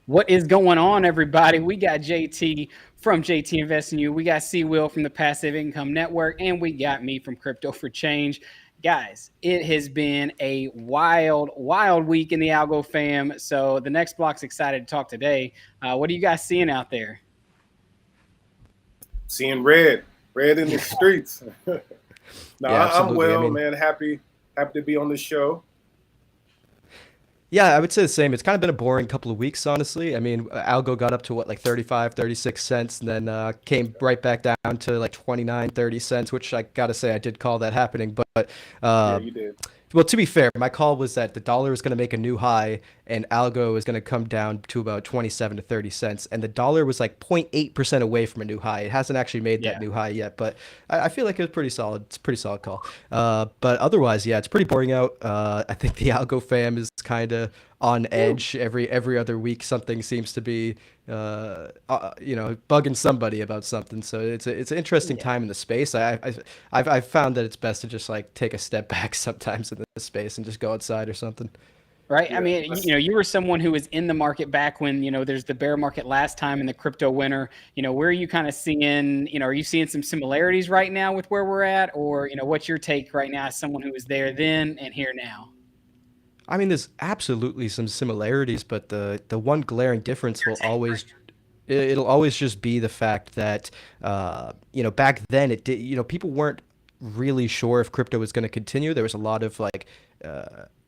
What is going on, everybody? We got JT from JT Invest in You. We got C Will from the Passive Income Network, and we got me from Crypto for Change. Guys, it has been a wild, wild week in the Algo fam. So the next block's excited to talk today. What are you guys seeing out there? Seeing red in the streets. No, Yeah, I'm absolutely. I well, mean, man. Happy to be on the show. yeah, I would say the same. It's kind of been a boring couple of weeks, honestly. I mean, Algo got up to what, like 35, 36 cents, and then came right back down to like 29, 30 cents, which I gotta say I did call that happening. But Yeah, uh, you did. well, to be fair, my call was that the dollar is going to make a new high and Algo is going to come down to about 27 to 30 cents. And the dollar was like 0.8% away from a new high. It hasn't actually made that Yeah. new high yet, but I feel like it was pretty solid. It's a pretty solid call. But otherwise, yeah, it's pretty boring out. I think the Algo fam is kind of on edge every other week. Something seems to be bugging somebody about something. So it's an interesting Yeah. time in the space. I've found that it's best to just like take a step back sometimes in this space and just go outside or something. Right. I Yeah, mean, you were someone who was in the market back when, there's the bear market last time in the crypto winter. Where are you kind of seeing, are you seeing some similarities right now with where we're at? Or, what's your take right now as someone who was there then and here now? I mean, there's absolutely some similarities, but the one glaring difference will always it'll always just be the fact that back then it did people weren't really sure if crypto was going to continue. There was a lot of like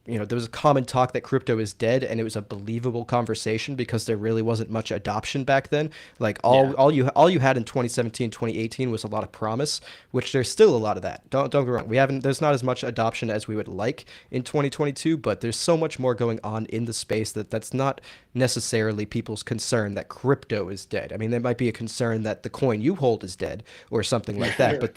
there was a common talk that crypto is dead, and it was a believable conversation because there really wasn't much adoption back then. Like Yeah. all you had in 2017, 2018 was a lot of promise, which there's still a lot of that. Don't get me wrong. We haven't There's not as much adoption as we would like in 2022, but there's so much more going on in the space that's not necessarily people's concern that crypto is dead. I mean, there might be a concern that the coin you hold is dead or something like that, but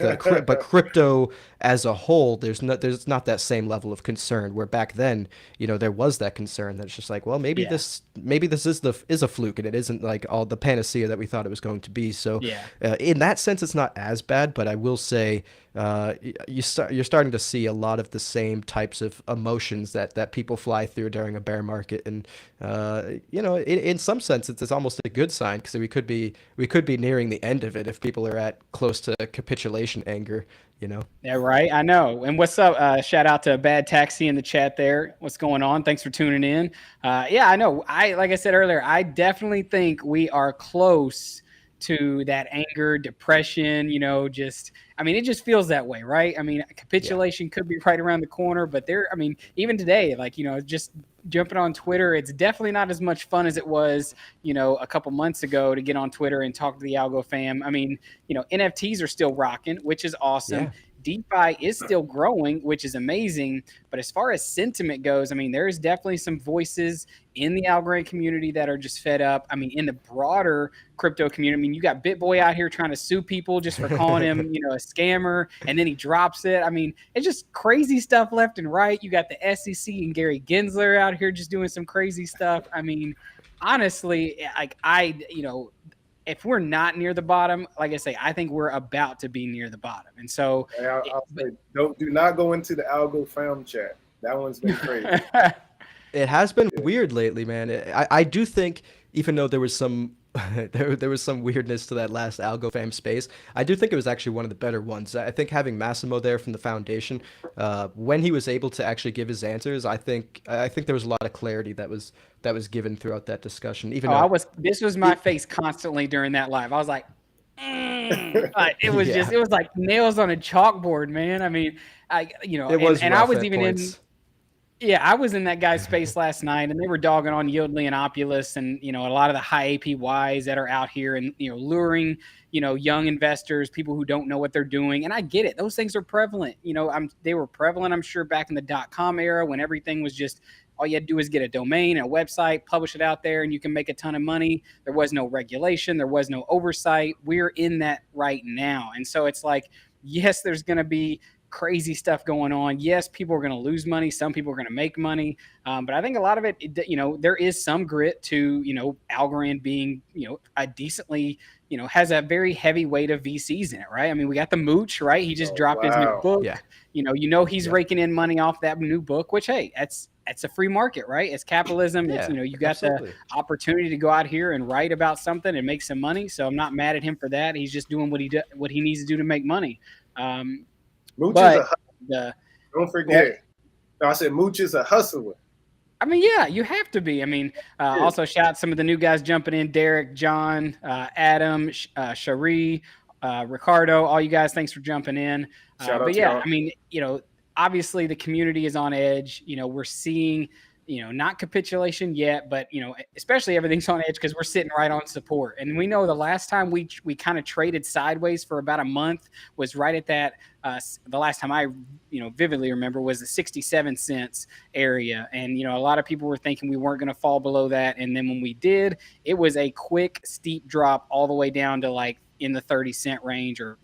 but crypto as a whole, there's not that same level of concern. Where back then, there was that concern that it's just like, well, Yeah. maybe this is a fluke and it isn't like all the panacea that we thought it was going to be. So, Yeah. in that sense, it's not as bad. But I will say, you're starting to see a lot of the same types of emotions that people fly through during a bear market, and in some sense, it's almost a good sign because we could be nearing the end of it if people are at close to capitulation anger. You know. Yeah, right. I know. And what's up? Shout out to Bad Taxi in the chat there. What's going on? Thanks for tuning in. Yeah, I know. Like I said earlier, I definitely think we are close to that anger, depression, I mean, it just feels that way, right? I mean, Yeah. capitulation could be right around the corner, but I mean, even today, like, just jumping on Twitter, it's definitely not as much fun as it was, a couple months ago to get on Twitter and talk to the Algo fam. I mean, NFTs are still rocking, which is awesome. Yeah. DeFi is still growing, which is amazing. But as far as sentiment goes, I mean, there's definitely some voices in the Algorand community that are just fed up. I mean, in the broader crypto community, I mean, you got BitBoy out here trying to sue people just for calling him, a scammer, and then he drops it. I mean, it's just crazy stuff left and right. You got the SEC and Gary Gensler out here just doing some crazy stuff. I mean, honestly, like if we're not near the bottom, like I say, I think we're about to be near the bottom. And so, And I'll say, do not go into the Algo Fam chat. That one's been crazy. It has been Yeah. weird lately, man. I do think, even though there was some there was some weirdness to that last Algo fam space, I do think it was actually one of the better ones. I think having Massimo there from the foundation, when he was able to actually give his answers, I think there was a lot of clarity that was given throughout that discussion. Even oh, though, this was my face constantly during that live. I was like, like, yeah, it was like nails on a chalkboard, man. I mean, it was and I rough was at even in, points. yeah, I was in that guy's space last night, and they were dogging on Yodlee and Opulus, and a lot of the high APYs that are out here, and luring young investors, people who don't know what they're doing. And I get it; those things are prevalent. They were prevalent, I'm sure, back in the .com era when everything was just all you had to do is get a domain, a website, publish it out there, and you can make a ton of money. There was no regulation, there was no oversight. We're in that right now, and so it's like, yes, there's going to be crazy stuff going on. Yes, people are going to lose money. Some people are going to make money. But I think a lot of it, there is some grit to, Algorand being, a decently, has a very heavy weight of VCs in it, right? I mean, we got the Mooch, right? He just dropped his new book. Yeah. He's raking in money off that new book, which, hey, that's a free market, right? It's capitalism. Yeah, It's, you got absolutely. the opportunity to go out here and write about something and make some money. So I'm not mad at him for that. He's just doing what he needs to do to make money. Mooch but is don't forget. No, I said Mooch is a hustler. I mean, yeah, you have to be. I mean, also shout out some of the new guys jumping in: Derek, John, Adam, Cherie, Ricardo. All you guys, thanks for jumping in. But yeah, I mean, obviously the community is on edge. We're seeing, not capitulation yet, but especially everything's on edge because we're sitting right on support. And we know the last time we kind of traded sideways for about a month was right at that. The last time I vividly remember was the 67 cents area, and a lot of people were thinking we weren't going to fall below that, and then when we did, it was a quick steep drop all the way down to like in the 30-cent range, or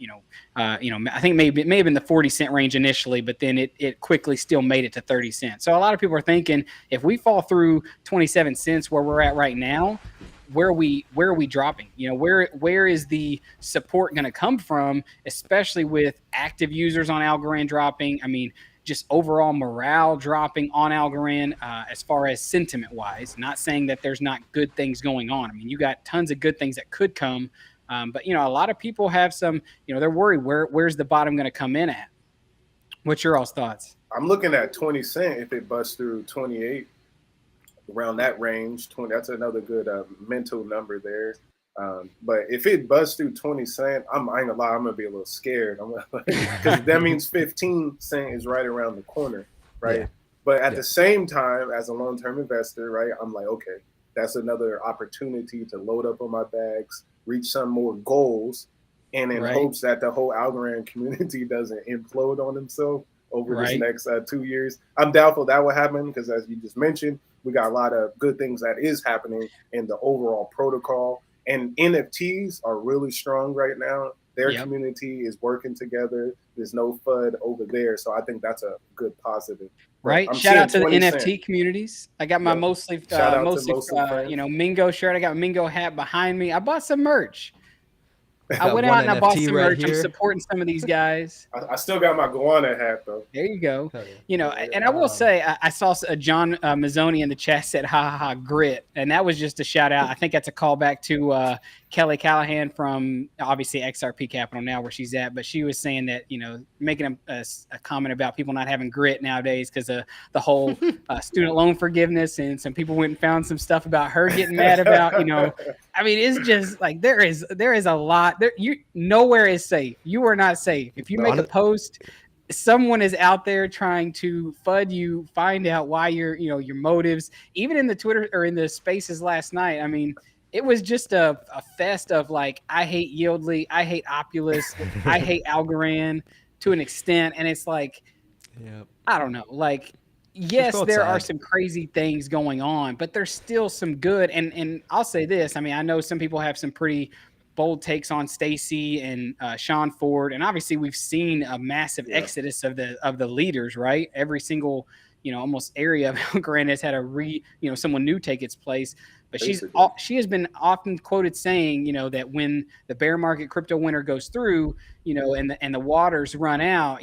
I think it may have been the 40-cent range initially, but then it quickly still made it to 30 cents. So a lot of people are thinking if we fall through 27 cents where we're at right now, where are we dropping? Where is the support going to come from, especially with active users on Algorand dropping? I mean, just overall morale dropping on Algorand, as far as sentiment wise. Not saying that there's not good things going on. I mean, you got tons of good things that could come. But a lot of people have some, they're worried where's the bottom going to come in at. What's your all's thoughts? I'm looking at 20 cent if it busts through 28, around that range. 20, that's another good mental number there. But if it busts through 20 cent, I ain't gonna lie, I'm gonna be a little scared. Because that means 15 cent is right around the corner, right? Yeah. But at the same time, as a long-term investor, right, I'm like, okay, that's another opportunity to load up on my bags, reach some more goals, and in hopes that the whole Algorand community doesn't implode on himself over this next 2 years. I'm doubtful that will happen because, as you just mentioned, we got a lot of good things that is happening in the overall protocol. And NFTs are really strong right now. Their community is working together. There's no FUD over there. So I think that's a good positive. Right. Shout out to the NFT communities. I got my mostly Mingo shirt. I got a Mingo hat behind me. I bought some merch. I went out and I bought some merch. I'm supporting some of these guys. I still got my Guana hat though. There you go. And I will say, I saw John Mazzoni in the chat said, "Ha ha ha, grit," and that was just a shout out. I think that's a callback to Kelly Callahan from obviously XRP Capital now, where she's at. But she was saying that making a comment about people not having grit nowadays because of the whole student loan forgiveness, and some people went and found some stuff about her getting mad about I mean, it's just like there is a lot there. Nowhere is safe. You are not safe. If you make a post, someone is out there trying to FUD you, find out why your motives. Even in the Twitter or in the spaces last night, I mean, it was just a fest of like, I hate Yieldly, I hate Opulus, I hate Algorand to an extent, and it's like, I don't know, like. Yes, there are some crazy things going on, but there's still some good. And I'll say this. I mean, I know some people have some pretty bold takes on Stacy and Sean Ford. And obviously we've seen a massive exodus of the leaders, right? Every single, almost area of Algorand has had someone new take its place. But she has been often quoted saying, that when the bear market crypto winter goes through, and the waters run out,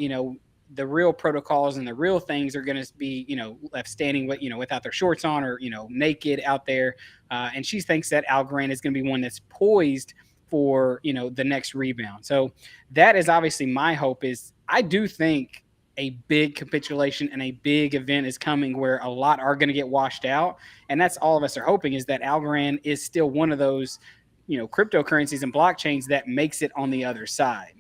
the real protocols and the real things are going to be, left standing with, without their shorts on or, naked out there. And she thinks that Algorand is going to be one that's poised for, the next rebound. So that is obviously my hope. Is I do think a big capitulation and a big event is coming where a lot are going to get washed out. And that's all of us are hoping, is that Algorand is still one of those, cryptocurrencies and blockchains that makes it on the other side.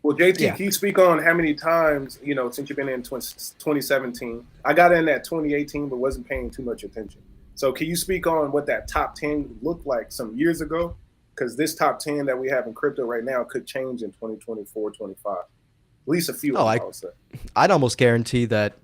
Well, JT, can you speak on how many times, since you've been in 2017, I got in at 2018, but wasn't paying too much attention. So can you speak on what that top 10 looked like some years ago? Because this top 10 that we have in crypto right now could change in 2024, 25. At least a few. I'd almost guarantee that,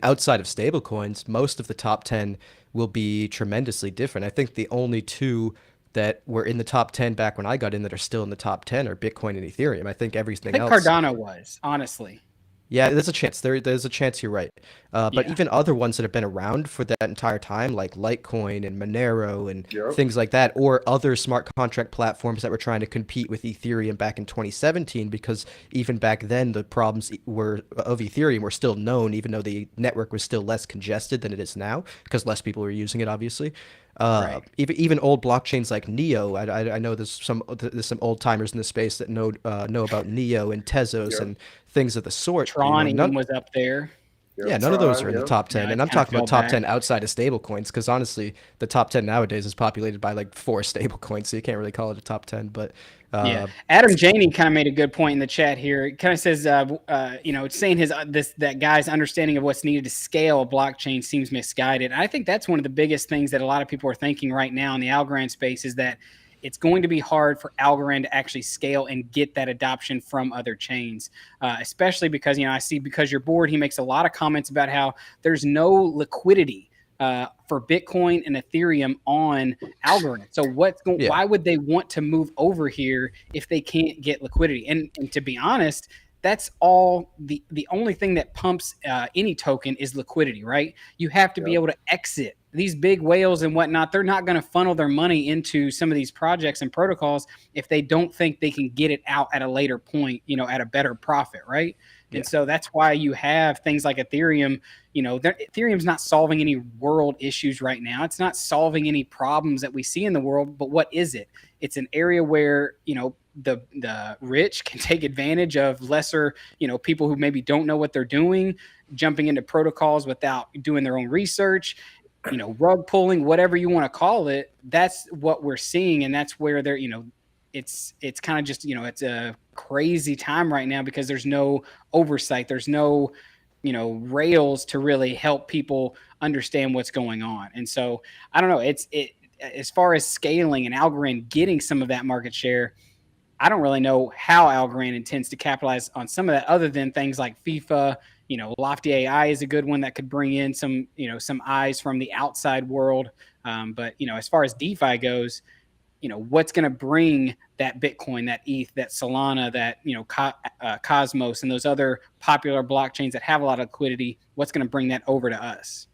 outside of stablecoins, most of the top 10 will be tremendously different. I think the only two that were in the top 10 back when I got in that are still in the top 10 are Bitcoin and Ethereum. I think everything else. Cardano was, honestly. Yeah, there's a chance. There's a chance you're right. But Yeah. even other ones that have been around for that entire time, like Litecoin and Monero and Yep. things like that, or other smart contract platforms that were trying to compete with Ethereum back in 2017, because even back then the problems of Ethereum were still known, even though the network was still less congested than it is now, because less people were using it, obviously. Right. Even old blockchains like Neo, I know there's some old timers in the space that know about Neo and Tezos Yep. and things of the sort. Tron even None. was up there. Yeah, Yep. none of those Tron. are in the Yep. top Yeah, 10. it And I'm kind of talking fell about top 10 back. outside of stablecoins, because honestly, the top 10 nowadays is populated by like 4 stablecoins, so you can't really call it a top 10. But Yeah, uh, Adam Janey kind of made a good point in the chat here. It kind of says, it's saying that guy's understanding of what's needed to scale a blockchain seems misguided. I think that's one of the biggest things that a lot of people are thinking right now in the Algorand space is that it's going to be hard for Algorand to actually scale and get that adoption from other chains, especially because I see because you're bored. He makes a lot of comments about how there's no liquidity for Bitcoin and Ethereum on Algorand. So yeah, why would they want to move over here if they can't get liquidity? And to be honest, that's all the only thing that pumps any token is liquidity, right? You have to be Yep. able to exit these big whales and whatnot. They're not going to funnel their money into some of these projects and protocols if they don't think they can get it out at a later point, at a better profit, right? And yeah, so that's why you have things like Ethereum. Ethereum's not solving any world issues right now. It's not solving any problems that we see in the world. But what is it? It's an area where the rich can take advantage of lesser, people who maybe don't know what they're doing, jumping into protocols without doing their own research, rug pulling, whatever you want to call it. That's what we're seeing, and that's where they're, it's kind of just, it's a crazy time right now because there's no oversight, there's no rails to really help people understand what's going on. And so I don't know, it as far as scaling and Algorand getting some of that market share, I don't really know how Algorand intends to capitalize on some of that other than things like FIFA. Lofty AI is a good one that could bring in some eyes from the outside world. But as far as DeFi goes, what's going to bring that Bitcoin, that ETH, that Solana, that Cosmos, and those other popular blockchains that have a lot of liquidity. What's going to bring that over to us?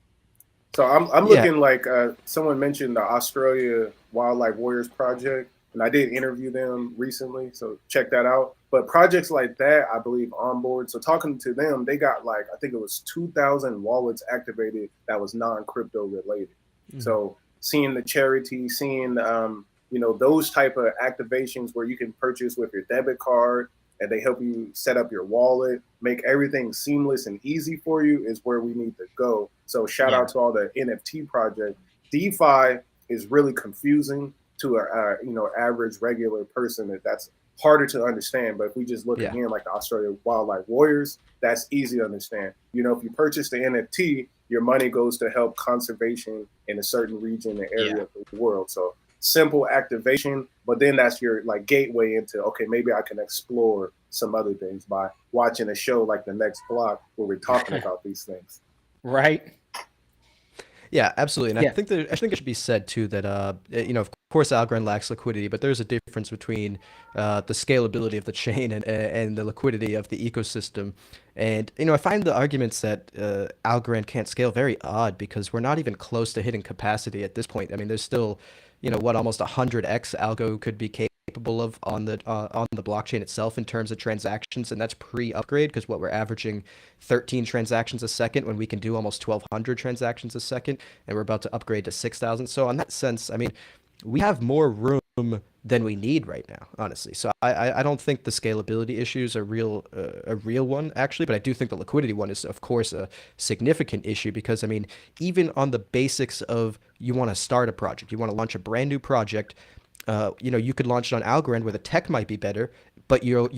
So I'm yeah, looking like someone mentioned the Australia Wildlife Warriors project, and I did interview them recently, so check that out. But projects like that, I believe, on board. So talking to them, they got like I think it was 2,000 wallets activated that was non-crypto related. So seeing the charity, seeing those type of activations where you can purchase with your debit card and they help you set up your wallet, make everything seamless and easy for you is where we need to go. So shout out to all the NFT projects. DeFi is really confusing to a average regular person. That's harder to understand. But if we just look yeah, again like the Australia Wildlife Warriors, that's easy to understand. If you purchase the NFT, your money goes to help conservation in a certain region and area of the world. So simple activation, but then that's your like gateway into okay, maybe I can explore some other things by watching a show like The Next Block where we're talking about these things. Right. yeah, absolutely. And Yeah. I think it should be said too that of course Algorand lacks liquidity, but there's a difference between the scalability of the chain and the liquidity of the ecosystem. And I find the arguments that Algorand can't scale very odd because we're not even close to hitting capacity at this point. I mean, there's still almost 100x algo could be capable of on the blockchain itself in terms of transactions, and that's pre-upgrade because what we're averaging 13 transactions a second when we can do almost 1,200 transactions a second, and we're about to upgrade to 6,000. So in that sense, I mean, we have more room than we need right now, honestly. So I don't think the scalability issues are a real one actually, but I do think the liquidity one is of course a significant issue because I mean, even on the basics of you want to start a project, you want to launch a brand new project, you could launch it on Algorand where the tech might be better, but you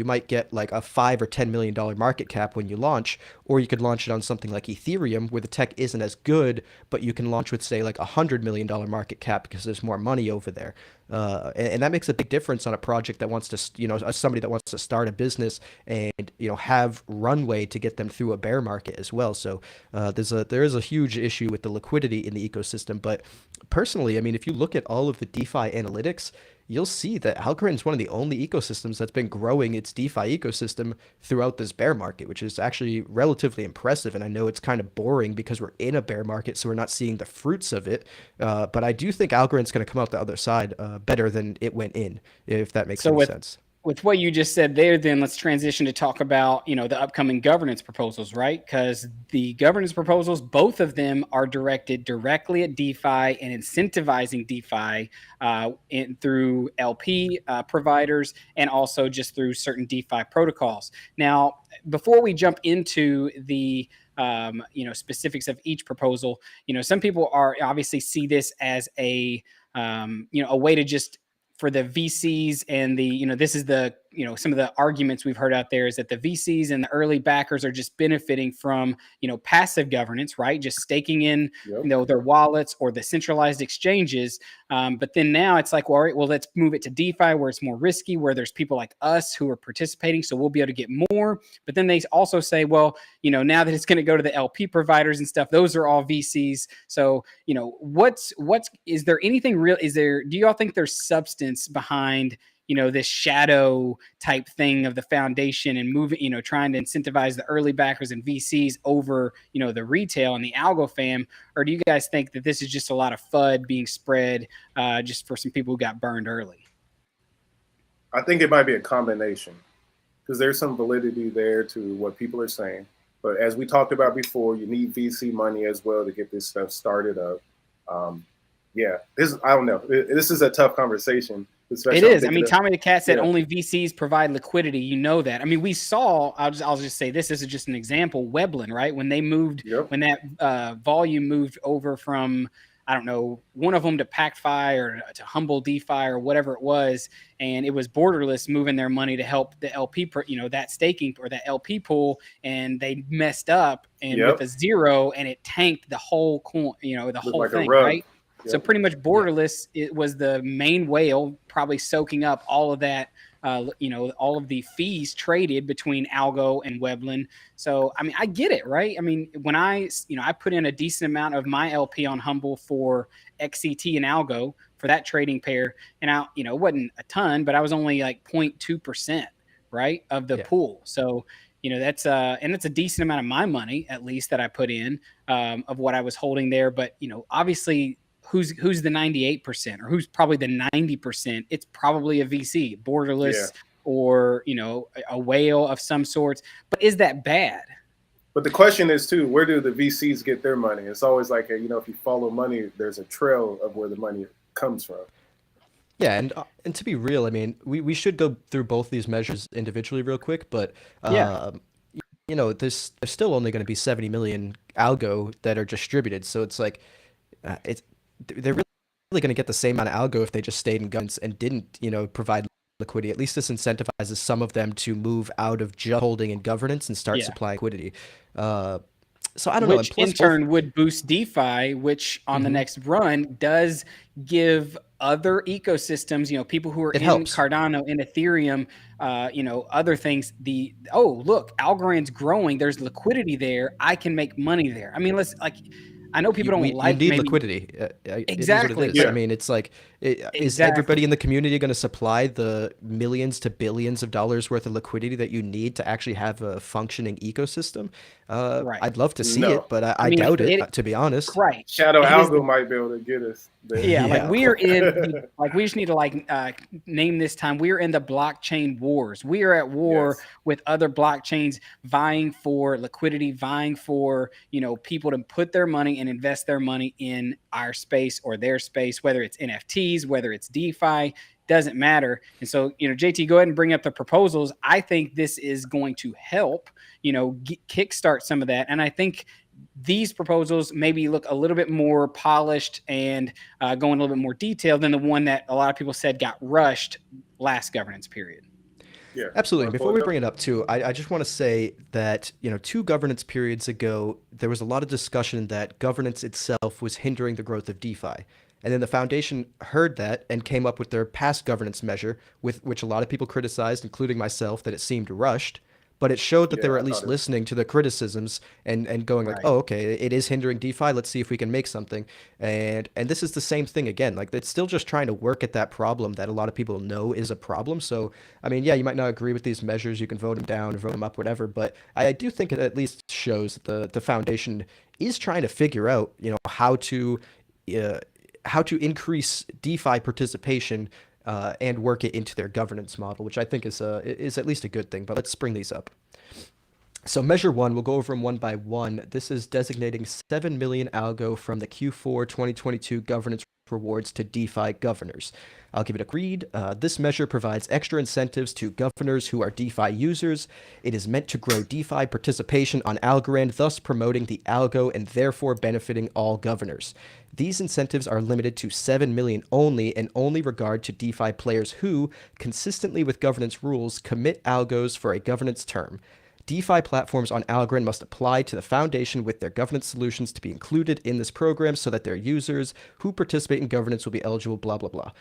might get like a $5 or $10 million market cap when you launch, or you could launch it on something like Ethereum where the tech isn't as good, but you can launch with say like $100 million market cap because there's more money over there. And that makes a big difference on a project that wants to, somebody that wants to start a business and, have runway to get them through a bear market as well. So there is a huge issue with the liquidity in the ecosystem. But personally, I mean, if you look at all of the DeFi analytics, you'll see that Algorand is one of the only ecosystems that's been growing its DeFi ecosystem throughout this bear market, which is actually relatively impressive. And I know it's kind of boring because we're in a bear market, so we're not seeing the fruits of it. But I do think Algorand's going to come out the other side better than it went in, if that makes any sense. With what you just said there, then let's transition to talk about, the upcoming governance proposals, right? Because the governance proposals, both of them are directed directly at DeFi and incentivizing DeFi through LP providers and also just through certain DeFi protocols. Now, before we jump into the specifics of each proposal, some people are obviously see this as a way to just for the VCs and this is the, some of the arguments we've heard out there is that the VCs and the early backers are just benefiting from, passive governance, right? Just staking in, their wallets or the centralized exchanges. But then now it's like, well, all right, well, let's move it to DeFi where it's more risky, where there's people like us who are participating. So we'll be able to get more. But then they also say, well, now that it's going to go to the LP providers and stuff, those are all VCs. So, is there anything real? Do y'all think there's substance behind, this shadow type thing of the foundation and moving, trying to incentivize the early backers and VCs over, the retail and the algo fam? Or do you guys think that this is just a lot of FUD being spread just for some people who got burned early? I think it might be a combination because there's some validity there to what people are saying. But as we talked about before, you need VC money as well to get this stuff started up. I don't know. This is a tough conversation. It is. I mean, Tommy the Cat said only VCs provide liquidity. You know that. I mean, we saw. I'll just say this is just an example. Webland, right? When they moved, when that volume moved over from, I don't know, one of them to PacFi or to Humble DeFi or whatever it was, and it was Borderless moving their money to help the LP, that staking or that LP pool, and they messed up and with a zero, and it tanked the whole coin, the whole thing, right? So pretty much Borderless, it was the main whale, probably soaking up all of that, all of the fees traded between Algo and Webland. So, I mean, I get it, right? I mean, when I put in a decent amount of my LP on Humble for XCT and Algo for that trading pair, and it wasn't a ton, but I was only like 0.2%, right, of the pool. So, that's and it's a decent amount of my money, at least, that I put in of what I was holding there. But, obviously, who's the 98% or who's probably the 90%? It's probably a VC, Borderless, or a whale of some sorts. But is that bad? But the question is too, where do the VCs get their money? It's always like if you follow money, there's a trail of where the money comes from. Yeah, and to be real, I mean, we should go through both these measures individually real quick, but there's still only going to be 70 million algo that are distributed, so it's like they're really going to get the same amount of algo if they just stayed in guns and didn't, provide liquidity. At least this incentivizes some of them to move out of just holding and governance and start supplying liquidity. So I don't know. Which in turn would boost DeFi, which on the next run does give other ecosystems, people who are in Cardano, in Ethereum, other things. Look, Algorand's growing. There's liquidity there. I can make money there. I mean, I know people don't like you need liquidity. Exactly. It is. I mean, it's like, is everybody in the community going to supply the millions to billions of dollars worth of liquidity that you need to actually have a functioning ecosystem? Right. I'd love to see it, but I doubt it, to be honest. Right. Shadow Algo might be able to get us there. Yeah, we're in, we just need to name this time. We're in the blockchain wars. We are at war with other blockchains vying for liquidity, vying for, people to put their money and invest their money in our space or their space, whether it's NFTs, whether it's DeFi, doesn't matter. And so, JT, go ahead and bring up the proposals. I think this is going to help, kickstart some of that. And I think these proposals maybe look a little bit more polished and go in a little bit more detail than the one that a lot of people said got rushed last governance period. Yeah. Absolutely. Want to Before pull we it up? bring it up too, I just want to say that, 2 governance periods ago, there was a lot of discussion that governance itself was hindering the growth of DeFi. And then the foundation heard that and came up with their past governance measure, with which a lot of people criticized, including myself, that it seemed rushed. But it showed that they Yeah, were I at thought least it. listening to the criticisms and going like, Right. oh, okay, it is hindering DeFi. Let's see if we can make something. And this is the same thing again. Like it's still just trying to work at that problem that a lot of people know is a problem. So I mean, yeah, you might not agree with these measures. You can vote them down or vote them up, whatever. But I do think it at least shows that the foundation is trying to figure out, uh, how to increase DeFi participation and work it into their governance model, which I think is at least a good thing. But let's bring these up. So measure one, we'll go over them one by one. This is designating 7 million algo from the Q4 2022 governance rewards to DeFi governors. I'll give it a read. This measure provides extra incentives to governors who are DeFi users. It is meant to grow DeFi participation on Algorand, thus promoting the algo and therefore benefiting all governors. These incentives are limited to 7 million only and only regard to DeFi players who, consistently with governance rules, commit algos for a governance term. DeFi platforms on Algorand must apply to the foundation with their governance solutions to be included in this program so that their users who participate in governance will be eligible, blah, blah, blah.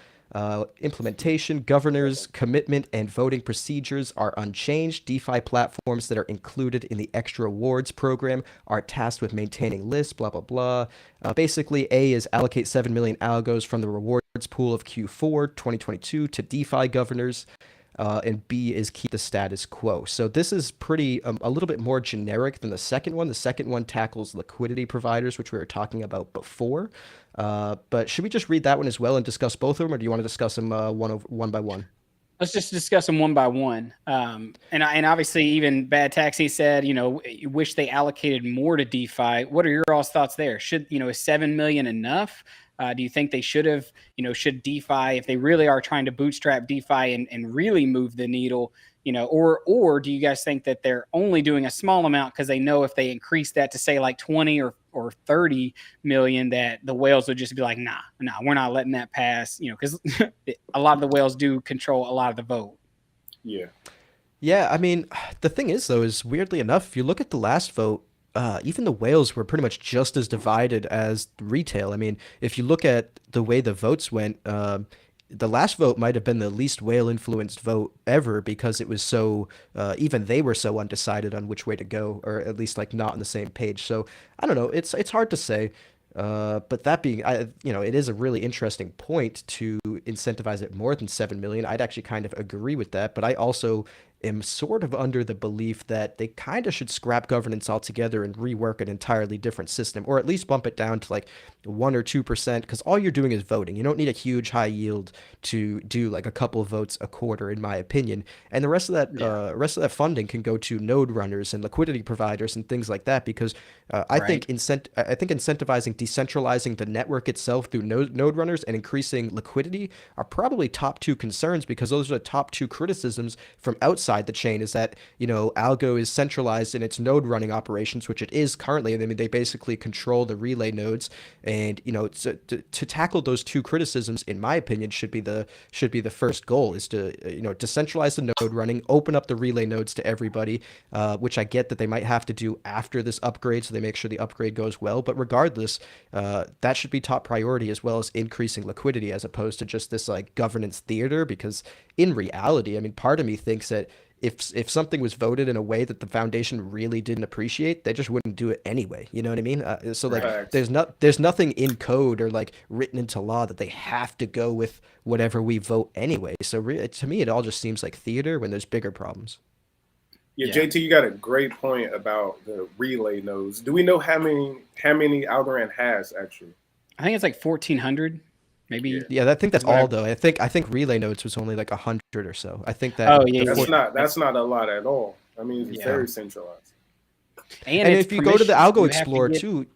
Implementation, governors, commitment, and voting procedures are unchanged. DeFi platforms that are included in the extra awards program are tasked with maintaining lists, blah, blah, blah. Basically, A is allocate 7 million algos from the rewards pool of Q4 2022 to DeFi governors. And B is keep the status quo. So this is pretty a little bit more generic than the second one. The second one tackles liquidity providers, which we were talking about before. But should we just read that one as well and discuss both of them, or do you want to discuss them one by one? Let's just discuss them one by one. And obviously, even Bad Taxi said, you wish they allocated more to DeFi. What are your all's thoughts there? Is 7 million enough? Do you think they should have, should DeFi, if they really are trying to bootstrap DeFi and really move the needle, or do you guys think that they're only doing a small amount because they know if they increase that to say like 20 or 30 million, that the whales would just be like, nah, we're not letting that pass, because a lot of the whales do control a lot of the vote. Yeah. Yeah, I mean, the thing is, though, is weirdly enough, if you look at the last vote, even the whales were pretty much just as divided as retail. I mean, if you look at the way the votes went, the last vote might have been the least whale influenced vote ever because it was so, even they were so undecided on which way to go, or at least like not on the same page. So I don't know. It's hard to say. But that being, it is a really interesting point to incentivize it more than 7 million. I'd actually kind of agree with that, but I also am sort of under the belief that they kind of should scrap governance altogether and rework an entirely different system, or at least bump it down to like 1 or 2%, because all you're doing is voting. You don't need a huge high yield to do like a couple of votes a quarter, in my opinion. And the rest of that funding can go to node runners and liquidity providers and things like that, because I think incentivizing decentralizing the network itself through node runners and increasing liquidity are probably top two concerns, because those are the top two criticisms from outside the chain, is that, Algo is centralized in its node running operations, which it is currently. I mean, they basically control the relay nodes, and to tackle those two criticisms, in my opinion, should be the first goal, is to decentralize the node running, open up the relay nodes to everybody, which I get that they might have to do after this upgrade, so they make sure the upgrade goes well. But regardless, that should be top priority, as well as increasing liquidity, as opposed to just this like governance theater. Because in reality, I mean, part of me thinks that if something was voted in a way that the foundation really didn't appreciate, they just wouldn't do it anyway. You know what I mean? So like, Facts. there's nothing in code or like written into law that they have to go with whatever we vote anyway. So to me, it all just seems like theater when there's bigger problems. Yeah, JT, you got a great point about the relay nodes. Do we know how many Algorand has actually? I think it's like 1,400. Maybe. Yeah, I think that's all though. I think relay nodes was only like 100 or so. I think that. Oh yeah, that's not a lot at all. I mean, it's very centralized. And if you go to the Algo Explorer too,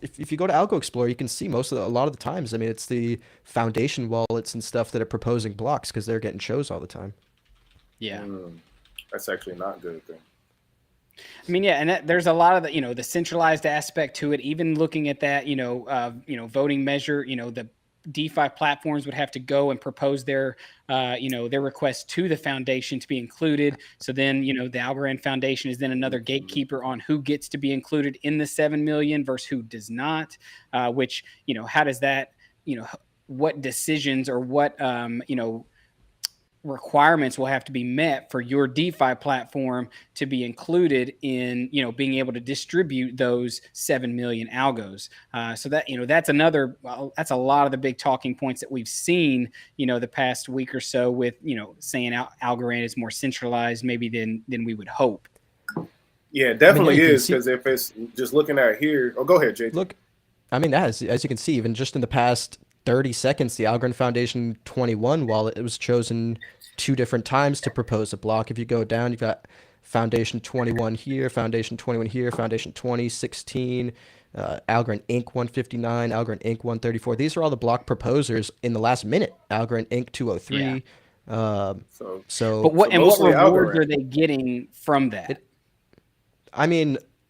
if you go to Algo Explorer, you can see a lot of the times. I mean, it's the foundation wallets and stuff that are proposing blocks, because they're getting shows all the time. Yeah. That's actually not good thing. I mean, yeah, and there's a lot of the centralized aspect to it. Even looking at that, voting measure, DeFi platforms would have to go and propose their request to the foundation to be included. So then, the Algorand Foundation is then another gatekeeper on who gets to be included in the 7 million versus who does not, which, how does that, what decisions or what, requirements will have to be met for your DeFi platform to be included in, being able to distribute those 7 million algos. So that, that's that's a lot of the big talking points that we've seen, the past week or so with, saying Algorand is more centralized maybe than we would hope. Yeah, it definitely is, because if it's just looking at here, go ahead, JT. Look, as you can see, even just in the past 30 seconds, the Algorand Foundation 21, while it was chosen 2 different times to propose a block. If you go down, you've got Foundation 21 here, Foundation 21 here, Foundation 20, 16, Algorand Inc. 159, Algorand Inc. 134. These are all the block proposers in the last minute. Algorand Inc. 203. Yeah. But what rewards are they getting from that?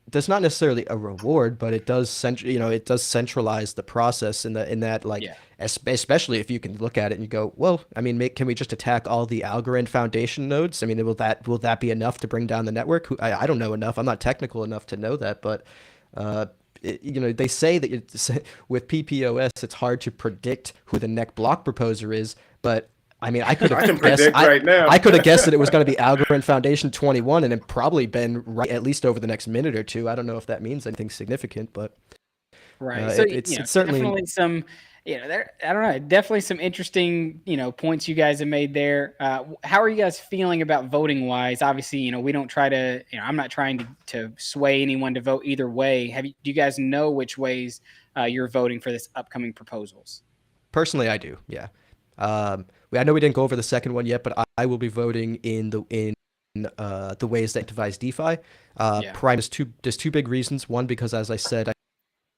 There's not necessarily a reward, but it does centralize the process in that especially if you can look at it and you go, well, can we just attack all the Algorand Foundation nodes? will that be enough to bring down the network? I don't know enough. I'm not technical enough to know that, but they say that with PPOS, it's hard to predict who the next block proposer is, but I could have guessed right now. I could have guessed that it was going to be Algorand Foundation 21, and it probably been right at least over the next minute or two. I don't know if that means anything significant, but right. So it's certainly definitely some, definitely some interesting, points you guys have made there. How are you guys feeling about voting wise? Obviously, we don't try to, I'm not trying to sway anyone to vote either way. Do you guys know which ways you're voting for this upcoming proposals? Personally, I do. Yeah. I know we didn't go over the second one yet, but I will be voting in the ways that devise DeFi. Prime is there's 2 big reasons. One, because as I said, I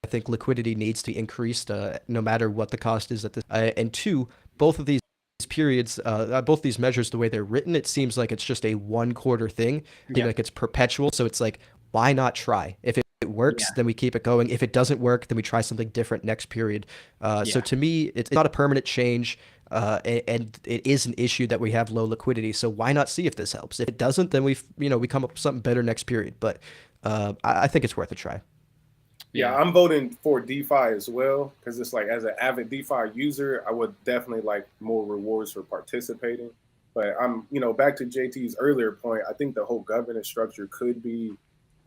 think liquidity needs to be increased no matter what the cost is at this. And 2, both of these periods, both these measures, the way they're written, it seems like it's just a 1-quarter thing. Like it's perpetual. So it's like, why not try? If it works, then we keep it going. If it doesn't work, then we try something different next period. So to me, it's not a permanent change. And it is an issue that we have low liquidity. So why not see if this helps? If it doesn't, then we come up with something better next period. But I think it's worth a try. Yeah, I'm voting for DeFi as well, because it's like, as an avid DeFi user, I would definitely like more rewards for participating. But I'm, back to JT's earlier point, I think the whole governance structure could be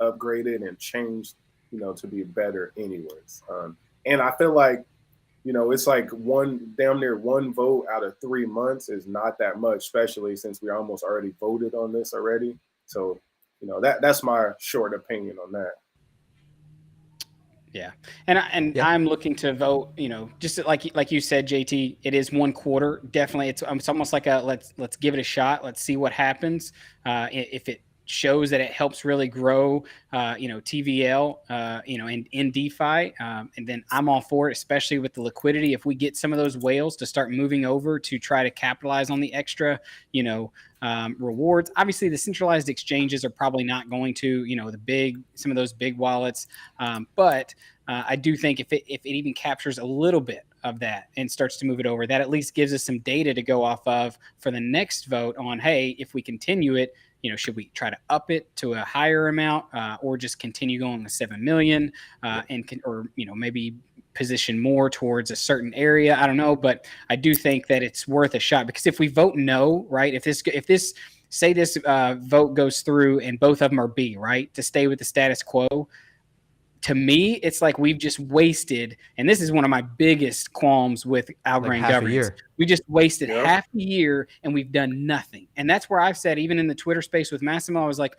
upgraded and changed, to be better anyways. And I feel like, it's like damn near 1 vote out of 3 months is not that much, especially since we almost already voted on this already. So, that's my short opinion on that. Yeah. And I'm looking to vote, just like you said, JT, it is 1 quarter. Definitely. It's almost like let's give it a shot. Let's see what happens. If it shows that it helps really grow, TVL, and in DeFi. And then I'm all for it, especially with the liquidity. If we get some of those whales to start moving over to try to capitalize on the extra, rewards. Obviously, the centralized exchanges are probably not going to, some of those big wallets. But I do think if it even captures a little bit of that and starts to move it over, that at least gives us some data to go off of for the next vote on, hey, if we continue it, should we try to up it to a higher amount, or just continue going with 7 million, or maybe position more towards a certain area? I don't know, but I do think that it's worth a shot, because if we vote no, right, if this vote goes through and both of them are B, right, to stay with the status quo, to me, it's like we've just wasted, and this is one of my biggest qualms with Algorand governance. We just wasted half a year and we've done nothing. And that's where I've said, even in the Twitter space with Massimo, I was like,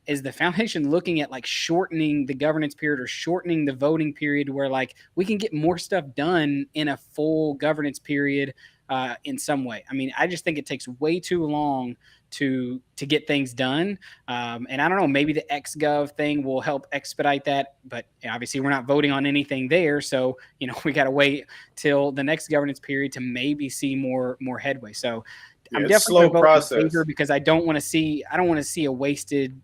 is the foundation looking at shortening the governance period or shortening the voting period where we can get more stuff done in a full governance period in some way? I just think it takes way too long to get things done. And I don't know, maybe the XGov thing will help expedite that, but obviously we're not voting on anything there. So, we got to wait till the next governance period to maybe see more headway. So I'm definitely slow process, because I don't want to see a wasted,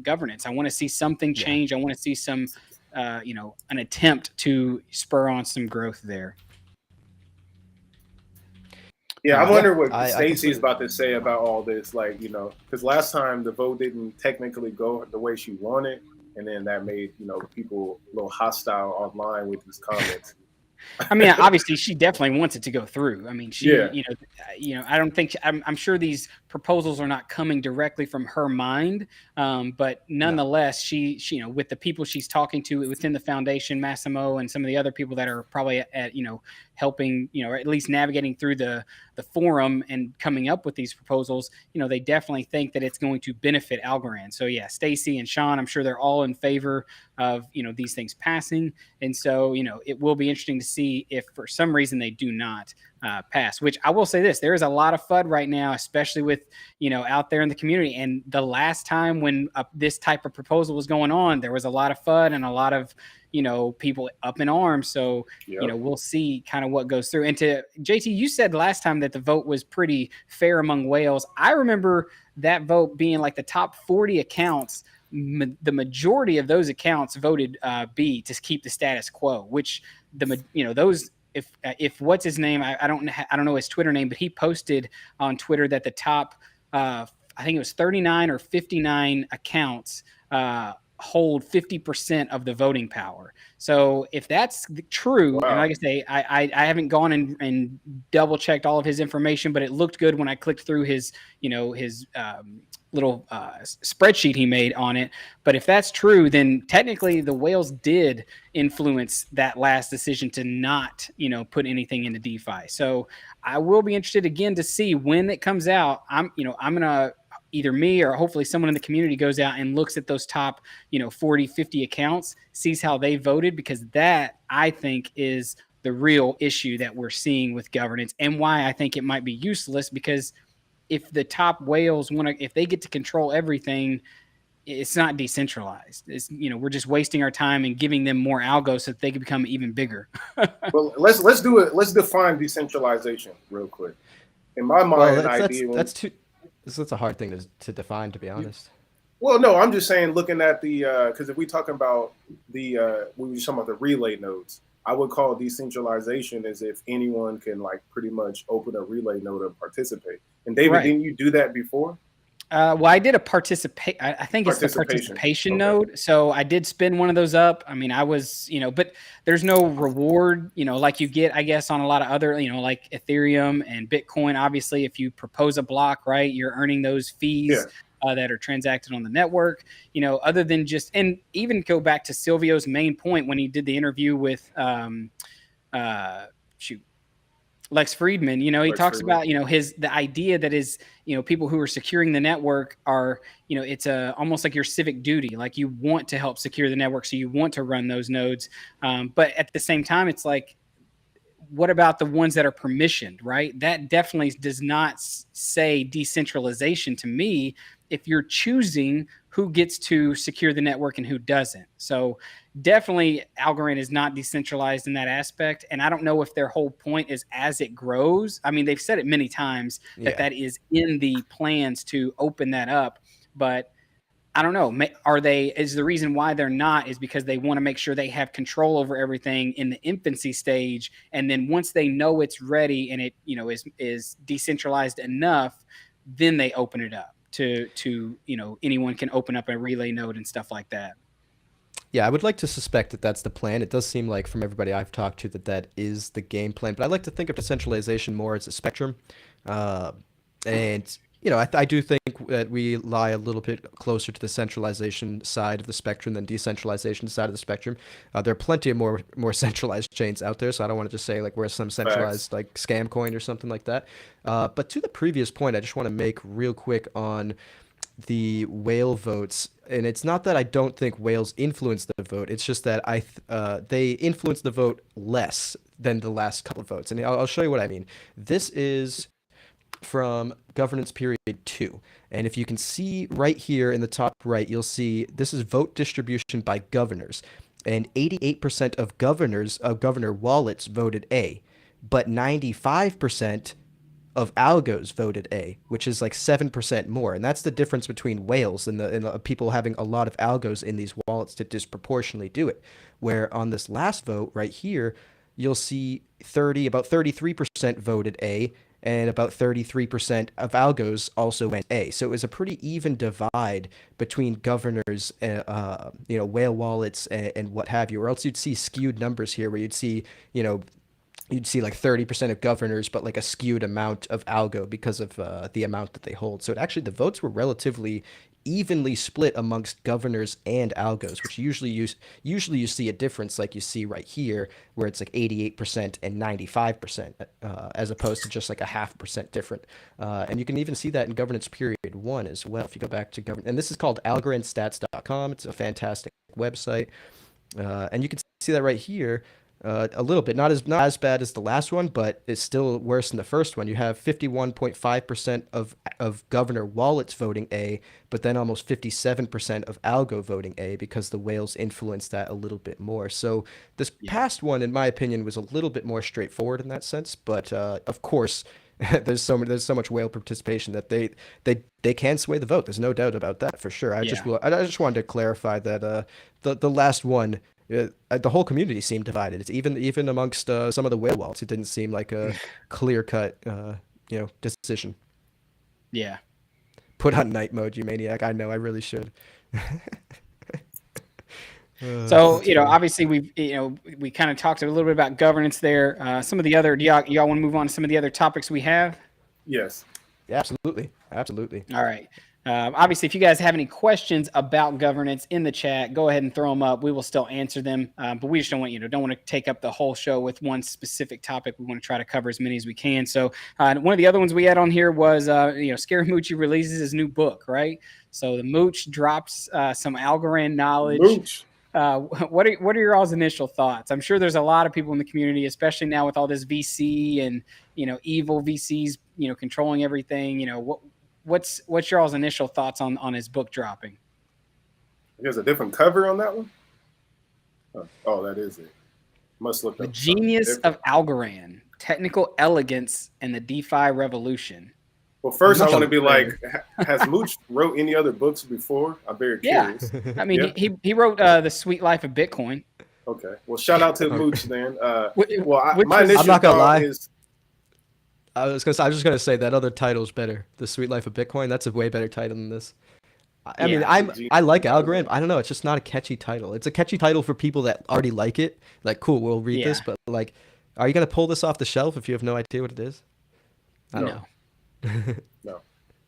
governance. I want to see something change. I want to see some, an attempt to spur on some growth there. Yeah, I Yeah, wonder what I Stacey's completely. about to say about all this. Like, because last time the vote didn't technically go the way she wanted, and then that made people a little hostile online with these comments. I mean, obviously, she definitely wants it to go through. I mean, Yeah, I don't think I'm sure these proposals are not coming directly from her mind, but No. nonetheless, she, with the people she's talking to within the foundation, Massimo, and some of the other people that are probably at helping, or at least navigating through the forum and coming up with these proposals, they definitely think that it's going to benefit Algorand. So yeah, Stacy and Sean, I'm sure they're all in favor of these things passing. And so, it will be interesting to see if for some reason they do not pass, which I will say this, there is a lot of FUD right now, especially with, out there in the community. And the last time when this type of proposal was going on, there was a lot of FUD and a lot of, people up in arms. So, yep. we'll see kind of what goes through. And to JT, you said last time that the vote was pretty fair among whales. I remember that vote being like the top 40 accounts. The majority of those accounts voted B to keep the status quo, which those if what's his name, I don't know his Twitter name, but he posted on Twitter that the top I think it was 39 or 59 accounts hold 50% of the voting power. So if that's true, and Wow. like I say, I haven't gone and double checked all of his information, but it looked good when I clicked through his his little spreadsheet he made on it. But if that's true, then technically the whales did influence that last decision to not put anything into DeFi. So I will be interested again to see when it comes out. I'm gonna either me or hopefully someone in the community goes out and looks at those top 40, 50 accounts, sees how they voted, because that I think is the real issue that we're seeing with governance, and why I think it might be useless. Because if the top whales if they get to control everything, it's not decentralized. It's we're just wasting our time and giving them more algo so that they can become even bigger. Well, let's do it. Let's define decentralization real quick. In my Well, mind, an idea when that's too. That's a hard thing to define, to be honest. well, no, I'm just saying, looking at the because if we talking about we were just talking about the relay nodes, I would call decentralization as if anyone can like pretty much open a relay node and participate. And David, Right. didn't you do that before? Well, I did a I think it's the Participation. participation Okay. node. So I did spin one of those up. I mean, I was, but there's no reward, like you get, I guess, on a lot of other, like Ethereum and Bitcoin. Obviously, if you propose a block, right, you're earning those fees that are transacted on the network, other than just, and even go back to Silvio's main point when he did the interview with, Lex Friedman, he talks about, the idea that is, people who are securing the network are, it's almost like your civic duty. Like you want to help secure the network. So you want to run those nodes. But at the same time, it's like, what about the ones that are permissioned, right? That definitely does not say decentralization to me if you're choosing who gets to secure the network and who doesn't. So definitely Algorand is not decentralized in that aspect. And I don't know if their whole point is as it grows. I mean, they've said it many times that Yeah. that is in the plans to open that up, but I don't know. Is the reason why they're not is because they want to make sure they have control over everything in the infancy stage. And then once they know it's ready and it, is decentralized enough, then they open it up to, anyone can open up a relay node and stuff like that. Yeah, I would like to suspect that that's the plan. It does seem like from everybody I've talked to that that is the game plan. But I like to think of decentralization more as a spectrum. And I do think that we lie a little bit closer to the centralization side of the spectrum than decentralization side of the spectrum. There are plenty of more centralized chains out there, so I don't want to just say like we're some centralized Facts. like scam coin or something like that. But to the previous point, I just want to make real quick on the whale votes, and it's not that I don't think whales influence the vote. It's just that they influence the vote less than the last couple of votes, and I'll show you what I mean. This is from governance period 2. And if you can see right here in the top right, you'll see this is vote distribution by governors. And 88% of governor wallets voted A, but 95% of algos voted A, which is like 7% more. And that's the difference between whales and the people having a lot of algos in these wallets to disproportionately do it. Where on this last vote right here, you'll see about 33% voted A, and about 33% of algos also went A. So it was a pretty even divide between governors, whale wallets and what have you. Or else you'd see skewed numbers here, where you'd see like 30% of governors, but like a skewed amount of algo because of the amount that they hold. So the votes were relatively evenly split amongst governors and algos, which usually you see a difference like you see right here, where it's like 88% and 95%, as opposed to just like a 0.5% different. And you can even see that in governance period 1 as well. If you go back to and this is called algorandstats.com. It's a fantastic website. And you can see that right here. A little bit, not as bad as the last one, but it's still worse than the first one. You have 51.5% of governor wallets voting A, but then almost 57% of algo voting A, because the whales influenced that a little bit more. So this past one, in my opinion, was a little bit more straightforward in that sense. But of course, there's so much whale participation that they can sway the vote. There's no doubt about that for sure. I just wanted to clarify that the last one. The whole community seemed divided. It's even amongst some of the whale wallets. It didn't seem like a clear-cut, decision. Yeah. Put on night mode, you maniac. I know, I really should. So, obviously we kind of talked a little bit about governance there. Some of the other, y'all want to move on to some of the other topics we have? Yes. Yeah, absolutely. All right. Obviously, if you guys have any questions about governance in the chat, go ahead and throw them up. We will still answer them, but we just don't want to take up the whole show with one specific topic. We want to try to cover as many as we can. So one of the other ones we had on here was, Scaramucci releases his new book, right? So the Mooch drops some Algorand knowledge. Mooch. What are your all's initial thoughts? I'm sure there's a lot of people in the community, especially now with all this VC and evil VCs controlling everything. What's your all's initial thoughts on his book dropping? There's a different cover on that one. Oh, that is it. Must look The up Genius of Algorand: Technical Elegance and the DeFi Revolution. Well, first I want to be like, has Mooch wrote any other books before? I'm very curious. Yeah, I mean, he wrote The Sweet Life of Bitcoin. Okay, well, shout out to Mooch then. My initial thought is, I was just gonna say that other title is better. The Sweet Life of Bitcoin. That's a way better title than this. I mean, I like Algorand. I don't know. It's just not a catchy title. It's a catchy title for people that already like it. Like, cool, we'll read this. But like, are you gonna pull this off the shelf if you have no idea what it is? No.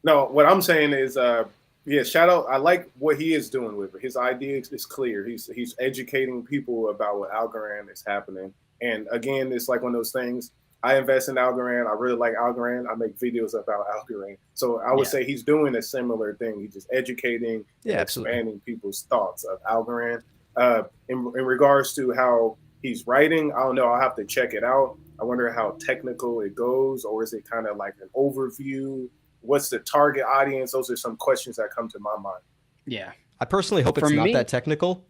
No. What I'm saying is, shout out. I like what he is doing with it. His idea is clear. He's educating people about what Algorand is happening. And again, it's like one of those things. I invest in Algorand. I really like Algorand. I make videos about Algorand. So I would say he's doing a similar thing. He's just educating and expanding people's thoughts of Algorand. In regards to how he's writing, I don't know. I'll have to check it out. I wonder how technical it goes, or is it kind of like an overview? What's the target audience? Those are some questions that come to my mind. Yeah. I personally hope it's not that technical,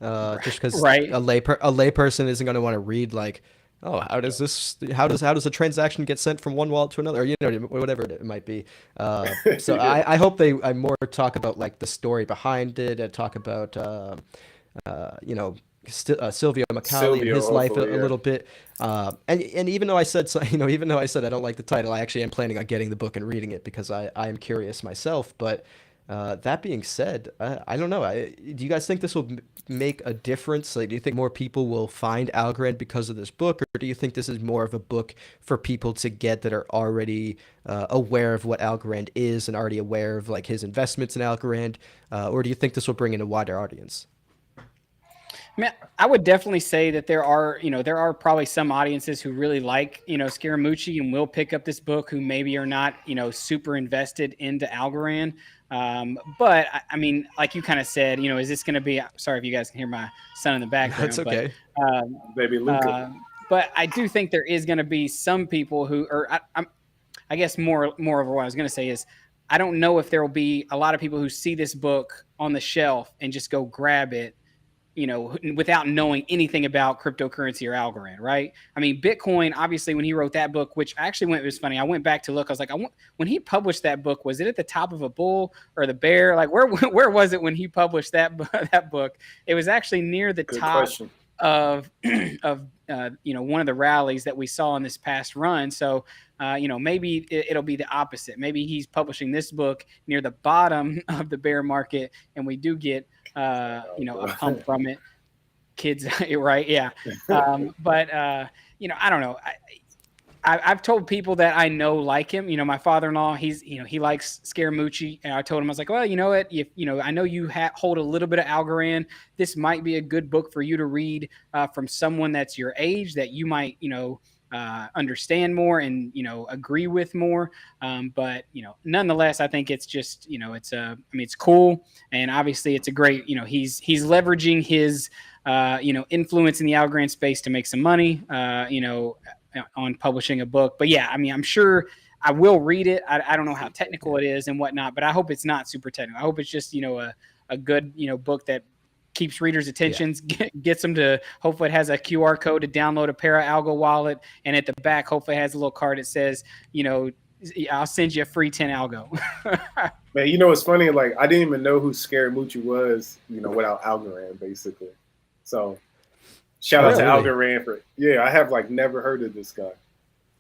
just because right. a layperson isn't going to want to read like, oh, how does a transaction get sent from one wallet to another, or whatever it might be. So I hope I more talk about like the story behind it, and talk about Silvio Macali and his life a little bit. And even though I said I don't like the title, I actually am planning on getting the book and reading it because I am curious myself. But that being said, I don't know. Do you guys think this will make a difference? Like, do you think more people will find Algorand because of this book, or do you think this is more of a book for people to get that are already aware of what Algorand is and already aware of like his investments in Algorand, or do you think this will bring in a wider audience? I mean, I would definitely say that there are probably some audiences who really like, Scaramucci and will pick up this book, who maybe are not, super invested into Algorand. But I mean, like you kind of said, is this going to be, sorry if you guys can hear my son in the background. That's okay. Baby Luca. But I do think there is going to be some people who, or I guess more of what I was going to say is, I don't know if there will be a lot of people who see this book on the shelf and just go grab it, without knowing anything about cryptocurrency or Algorand, right? I mean, Bitcoin, obviously, when he wrote that book, which actually it was funny. I went back to look. I was like, when he published that book, was it at the top of a bull or the bear? Like, where was it when he published that book? It was actually near the top. Question. of one of the rallies that we saw in this past run. So maybe it'll be the opposite. Maybe he's publishing this book near the bottom of the bear market, and we do get a pump from it. Kids, right? Yeah. But I don't know. I've told people that I know like him. My father-in-law, he likes Scaramucci, and I told him, I was like, well, you know what? If I know you hold a little bit of Algorand, this might be a good book for you to read from someone that's your age that you might understand more and agree with more. But nonetheless, I think it's just it's cool, and obviously it's a great he's leveraging his influence in the Algorand space to make some money. On publishing a book. But yeah, I'm sure I will read it. I don't know how technical it is and whatnot, but I hope it's not super technical. I hope it's just a good book that keeps readers' attentions, gets them to, hopefully it has a QR code to download a ALGO wallet, and at the back hopefully it has a little card that says I'll send you a free 10 Algo. Man, it's funny, like I didn't even know who Scaramucci was without Algorand, basically. So shout out to Algorand for I have never heard of this guy.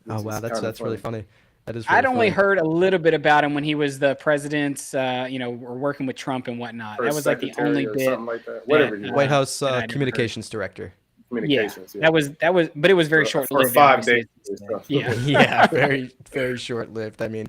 Oh wow, that's really funny. That is. Really I'd only heard a little bit about him when he was the president's, working with Trump and whatnot. That was the only bit. Something like that. Whatever. White House communications director. Communications. Yeah. That was, but it was very short lived. For 5 days. Yeah, very, very short lived. I mean,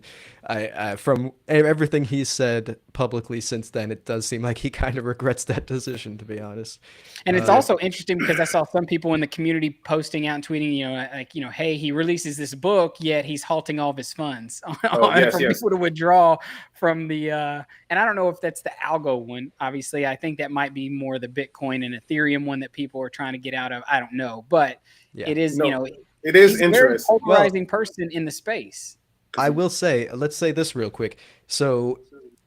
I from everything he's said publicly since then, it does seem like he kind of regrets that decision, to be honest. And it's also interesting because I saw some people in the community posting out and tweeting, hey, he releases this book, yet he's halting all of his funds people to withdraw from the. And I don't know if that's the Algo one. Obviously, I think that might be more the Bitcoin and Ethereum one that people are trying to get out of. I don't know, but it is, it is he's interesting. A very polarizing person in the space. I will say, let's say this real quick. So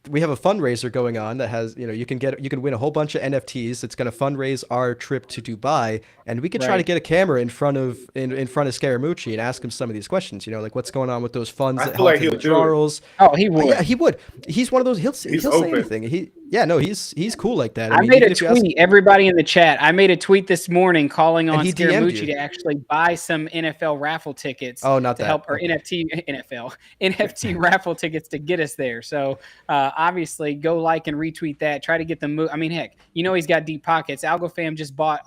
we have a fundraiser going on that has, you can win a whole bunch of NFTs. It's going to fundraise our trip to Dubai, and we could try to get a camera in front of Scaramucci and ask him some of these questions. Like what's going on with those funds that help in withdrawals. Oh, he would. Yeah, he would. He's one of those. He'll say anything. He's cool like that. I made a tweet. Everybody in the chat. I made a tweet this morning calling on Scaramucci to actually buy some NFL raffle tickets. Oh, not to that. help, or NFT raffle tickets to get us there. So obviously, go like and retweet that. Try to get them. I mean, heck, he's got deep pockets. Algo fam just bought.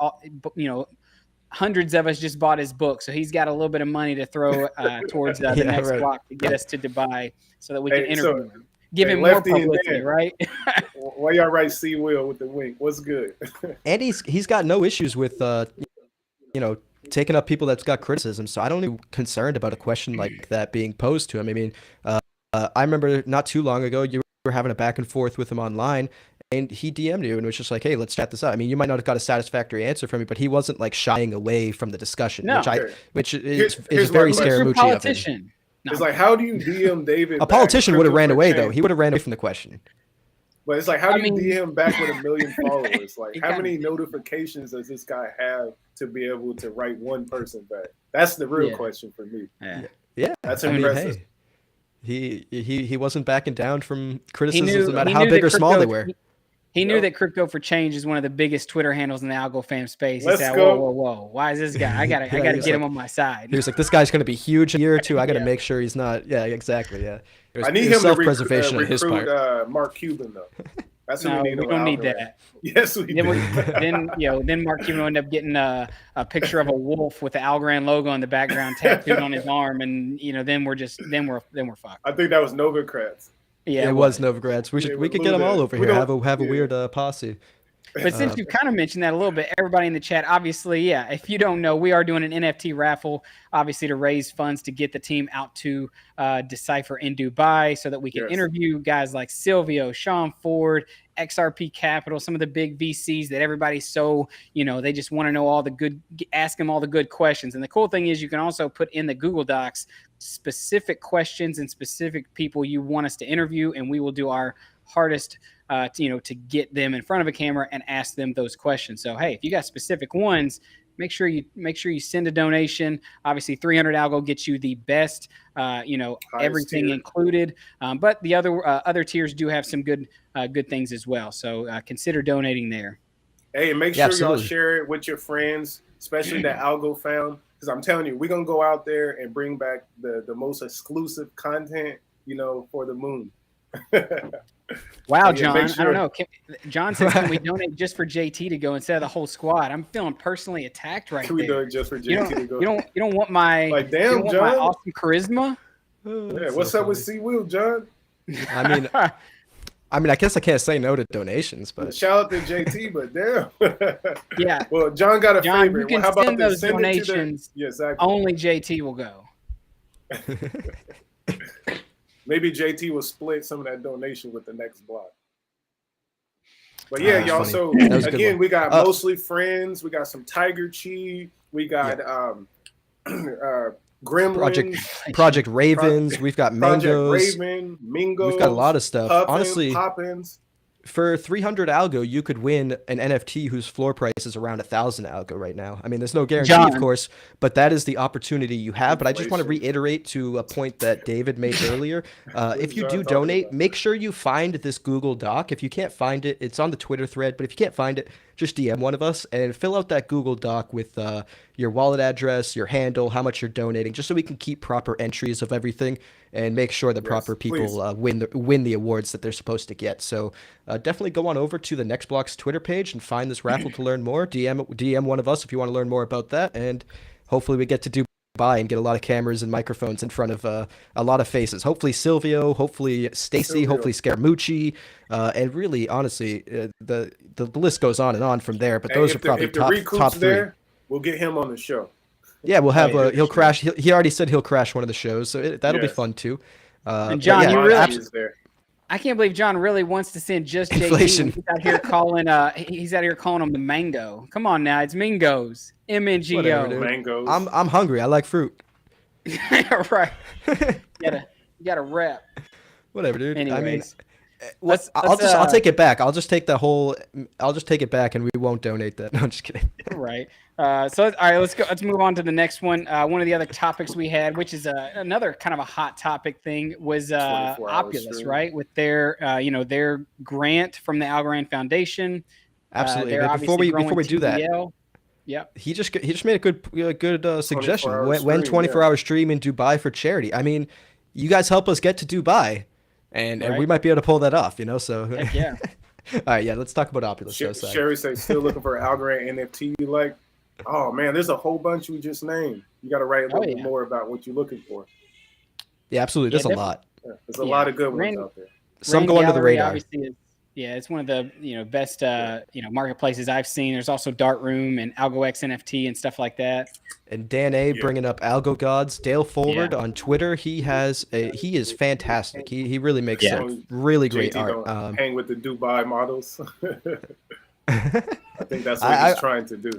Hundreds of us just bought his book, so he's got a little bit of money to throw towards the next block to get us to Dubai, so that we can interview him. Give him more publicity, right? Why y'all write C Will with the wink? What's good? And he's got no issues with taking up people that's got criticism. So I don't be concerned about a question like that being posed to him. I mean, I remember not too long ago you were having a back and forth with him online, and he DM'd you and was just like, "Hey, let's chat this out." I mean, you might not have got a satisfactory answer from me, but he wasn't shying away from the discussion, which is very Scaramucci of him. No. It's like, how do you DM David? A politician would have ran away, though. He would have ran away from the question. But it's like, how do you DM back with 1 million followers? Like, how many notifications does this guy have to be able to write one person back? That's the real question for me. Yeah. That's impressive. He wasn't backing down from criticisms, no matter how big or small they were. He knew that Crypto for Change is one of the biggest Twitter handles in the Algo fam space. He said, go. Whoa. Why is this guy? I gotta get him on my side. He was like, this guy's going to be huge in a year or two. I got to make sure he's not. Yeah, exactly. Yeah. I need him self-preservation to on his part. Mark Cuban, though. That's what we need. We don't need that. Yes, we do. Then Mark Cuban will end up getting a picture of a wolf with the Algorand logo in the background tattooed on his arm, and then we're fucked. I think that was Novogratz. Yeah, it was Novogratz. We could get them all over here. Have a weird posse. But since you kind of mentioned that a little bit, everybody in the chat, obviously, if you don't know, we are doing an NFT raffle, obviously to raise funds to get the team out to Decipher in Dubai so that we can interview guys like Silvio, Sean Ford, XRP Capital, some of the big VCs that everybody's they just want to know ask them all the good questions. And the cool thing is you can also put in the Google Docs specific questions and specific people you want us to interview, and we will do our hardest to get them in front of a camera and ask them those questions. So hey, if you got specific ones, make sure you send a donation. Obviously 300 Algo gets you the best, everything tier included. But the other tiers do have some good things as well. So consider donating there. Hey, make Yeah, sure y'all absolutely. share it with your friends, especially that Algo found. Because I'm telling you, we're gonna go out there and bring back the most exclusive content, for the moon. Wow, So yeah, make John. I don't sure. know. John says, "Can we donate just for JT to go instead of the whole squad?" I'm feeling personally attacked right Can we do there. it just for You JT don't, to go? you don't, you don't want my, Like, you don't damn, want my John. awesome charisma. Oh, Yeah, that's so what's up with funny. C Will, John? I mean, I guess I can't say no to donations, but Shout out to JT, but damn. Yeah, Well, John got a John, you favorite. Well, can how about send this? those Send it to the. donations. Yeah, exactly. Only JT will go. Maybe JT will split some of that donation with the next block. But yeah, that's y'all. funny. So That was a good again, one. we got mostly friends. We got some Tiger Chi. We got Project Gremlins, Project Ravens. We've got Project Mangoes. Raven, We've got a lot Mingos, of stuff. Puffin, Honestly, Poppins. for 300 algo, you could win an NFT whose floor price is around 1,000 algo right now. I mean, there's no guarantee, of John, course, but that is the opportunity you have. But I just want to Inflation. reiterate to a point that David made earlier. What If is you John do talking donate, about? make sure you find this Google Doc. If you can't find it, it's on the Twitter thread. But if you can't find it, just DM one of us and fill out that Google Doc with your wallet address, your handle, how much you're donating, just so we can keep proper entries of everything and make sure the proper Yes, please. people win the awards that they're supposed to get. So definitely go on over to the Next Block's Twitter page and find this raffle to learn more. DM one of us if you want to learn more about that, and hopefully we get to do by and get a lot of cameras and microphones in front of a lot of faces. Hopefully Silvio, hopefully Stacy, Silvio. hopefully Scaramucci, and really, honestly, the list goes on and on from there. But Hey, those are probably if the top recoup's three. there, we'll get him on the show. Yeah, we'll have yeah. he'll crash. He already said he'll crash one of the shows, so that'll be Yes. fun too. and But John, yeah, you Monty really, is there. I can't believe John really wants to send just JT. Inflation. He's out here calling, he's out here calling them the mango. Come on now, it's Mingos, Whatever, MNGO. dude. Mangoes. I'm hungry. I like fruit. Right. You gotta rep. Whatever, dude. I mean, Anyways, I'll take it back. I'll just take it back, and we won't donate that. No, I'm just kidding. right. So all right, let's move on to the next one. One of the other topics we had, which is another kind of a hot topic thing, was 24-hour Opulus, stream. right? With their their grant from the Algorand Foundation. Absolutely. They're But before obviously we growing do that, TVL. Yep. he just made a good suggestion. 24-hour When stream, 24-hour stream in Dubai for charity. I mean, you guys help us get to Dubai, and we Right. might be able to pull that off. So Heck yeah. all right, yeah. Let's talk about Opulus. Sherry says still looking for an Algorand NFT you like. Oh man, there's a whole bunch we just named. You got to write a little bit more about what you're looking for. Yeah, absolutely. There's a definitely. lot. Yeah, there's a lot of good ones Rand- out there. Some Rand go under the Gallery radar. Obviously is, it's one of the best marketplaces I've seen. There's also Dart Room and AlgoX NFT and stuff like that. And Dan A bringing up Algo Gods. Dale Forward Yeah. on Twitter. He is fantastic. He really makes some really great JT art. Don't hang with the Dubai models. I think that's what he's trying to do.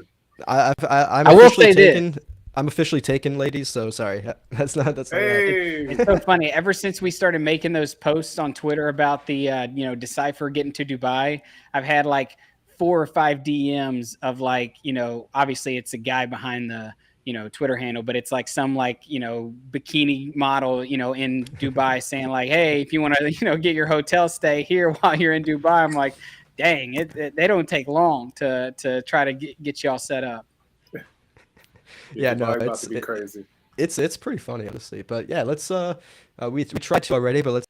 I'm I will officially say this. taken. I'm officially taken, ladies. So sorry. That's not. Hey, It's so funny. Ever since we started making those posts on Twitter about the Decipher getting to Dubai, I've had like 4 or 5 DMs of like, obviously it's a guy behind the Twitter handle, but it's like some bikini model, in Dubai saying like, hey, if you want to, get your hotel stay here while you're in Dubai. I'm like, dang, they don't take long to try to get you all set up. Yeah, no, about to be crazy. It's pretty funny, honestly. But yeah, let's we tried to already, but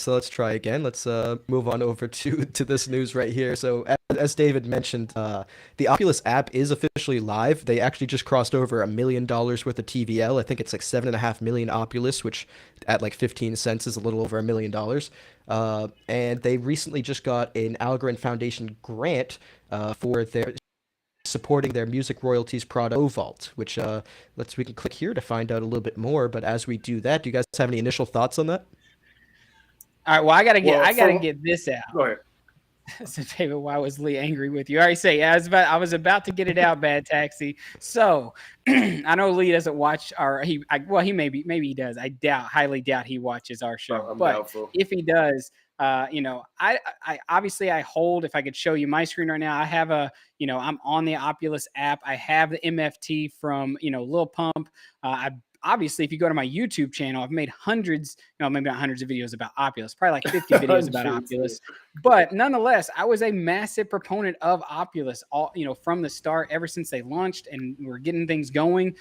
let's try again. Let's move on over to this news right here. So as David mentioned, the Opulus app is officially live. They actually just crossed over $1 million worth of TVL. I think it's like 7.5 million Opulus, which at like 15 cents is a little over $1 million. And they recently just got an Algorand Foundation grant for their supporting their music royalties product Vault, which we can click here to find out a little bit more. But as we do that, do you guys have any initial thoughts on that? All right. Well, I gotta get this out. Go ahead. So David, why was Lee angry with you? I already say I was about to get it out, Bad Taxi. So I know Lee doesn't watch he maybe he does. I highly doubt he watches our show. I'm but doubtful. if he does, I obviously I hold, if I could show you my screen right now, I have I'm on the Opulus app. I have the MFT from Lil Pump. obviously, if you go to my YouTube channel, I've made hundreds, no, maybe not hundreds of videos about Opulus, probably like 50 videos about Opulus. But nonetheless, I was a massive proponent of Opulus, all from the start, ever since they launched and we're getting things going.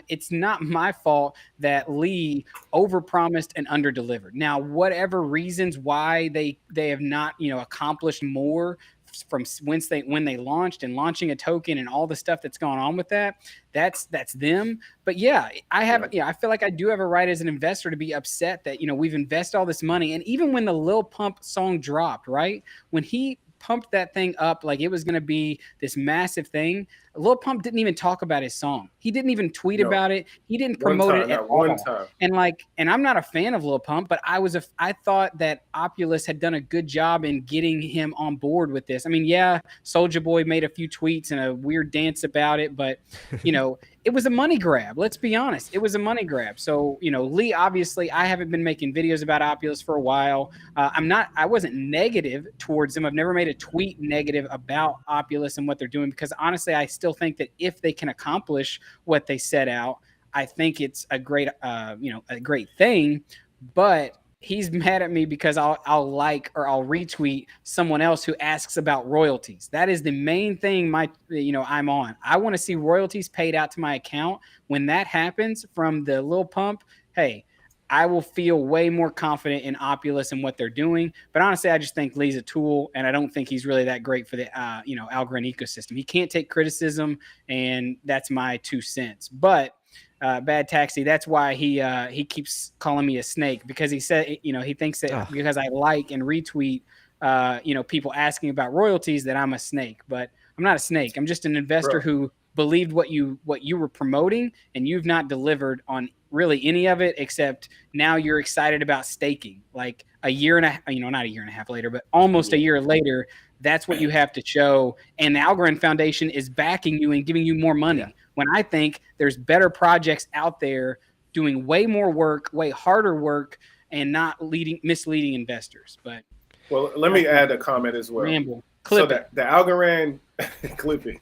It's not my fault that Lee overpromised and underdelivered. Now, whatever reasons why they have not accomplished more from when they launched and launching a token and all the stuff that's gone on with that's them. But yeah, I feel like I do have a right as an investor to be upset that we've invested all this money. And even when the Lil Pump song dropped, right, when he pumped that thing up like it was going to be this massive thing, Lil Pump didn't even talk about his song. He didn't even tweet about it. He didn't promote it at all. And I'm not a fan of Lil Pump, but I thought that Opulus had done a good job in getting him on board with this. I mean, yeah, Soulja Boy made a few tweets and a weird dance about it, but it was a money grab. Let's be honest. It was a money grab. So, Lee, obviously, I haven't been making videos about Opulus for a while. I wasn't negative towards them. I've never made a tweet negative about Opulus and what they're doing, because honestly, I still think that if they can accomplish what they set out, I think it's a great, a great thing. But he's mad at me because I'll like or I'll retweet someone else who asks about royalties. That is the main thing I'm on. I want to see royalties paid out to my account. When that happens from the Lil Pump, hey, I will feel way more confident in Opulus and what they're doing. But honestly, I just think Lee's a tool, and I don't think he's really that great for the Algorand ecosystem. He can't take criticism, and that's my 2 cents. But Bad Taxi, that's why he keeps calling me a snake, because he said he thinks that because I like and retweet people asking about royalties that I'm a snake. But I'm not a snake. I'm just an investor who believed what you were promoting, and you've not delivered on really any of it, except now you're excited about staking. Like a year and a not a year and a half later, but almost a year later, that's what you have to show. And the Algorand Foundation is backing you and giving you more money. Yeah. When I think there's better projects out there doing way more work, way harder work, and not misleading investors. But let me add a comment as well. Ramble. The Algorand clipping.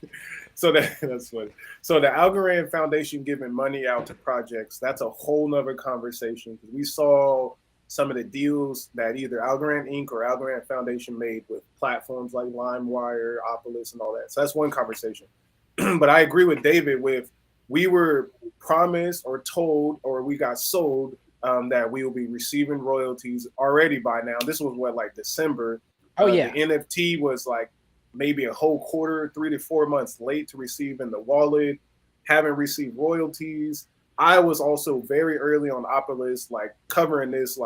That's funny. So the Algorand Foundation giving money out to projects, that's a whole nother conversation. We saw some of the deals that either Algorand Inc. or Algorand Foundation made with platforms like LimeWire, Opulus, and all that. So that's one conversation. But I agree with David we were promised or told, or we got sold that we will be receiving royalties already by now. This was December. The NFT was maybe a whole quarter, 3 to 4 months late to receive in the wallet, haven't received royalties. I was also very early on Opulus, covering this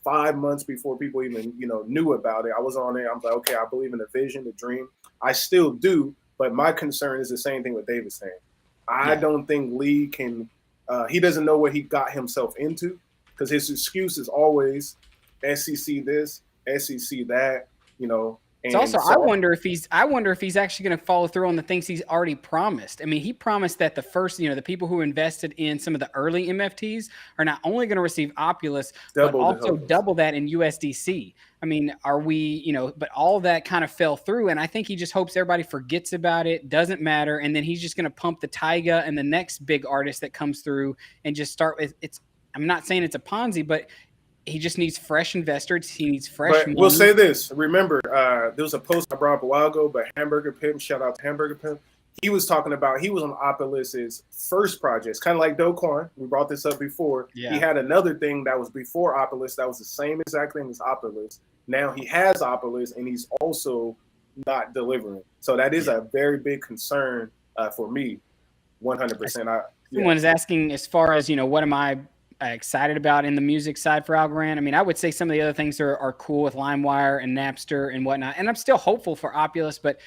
5 months before people even, knew about it. I was on it. I'm like, okay, I believe in the vision, the dream. I still do, but my concern is the same thing what David's saying. I don't think Lee can, he doesn't know what he got himself into, because his excuse is always SEC this, SEC that, It's also, I wonder if he's actually going to follow through on the things he's already promised. I mean, he promised that the first, the people who invested in some of the early MFTs are not only going to receive Opulus, but also double that in USDC. I mean, are we, but all that kind of fell through. And I think he just hopes everybody forgets about it, doesn't matter. And then he's just going to pump the Tyga and the next big artist that comes through and just start with I'm not saying it's a Ponzi, but he just needs fresh investors. He needs fresh money. We'll say this. Remember, there was a post I brought up a while ago, but Hamburger Pimp, shout out to Hamburger Pimp. He was talking about, he was on Opulus's first projects, kind of like Doquan. We brought this up before. Yeah. He had another thing that was before Opulus that was the same exact thing as Opulus. Now he has Opulus, and he's also not delivering. So that is a very big concern for me, 100%. Someone is asking, as far as, what am I excited about in the music side for Algorand? I mean, I would say some of the other things are cool with LimeWire and Napster and whatnot. And I'm still hopeful for Opulus, but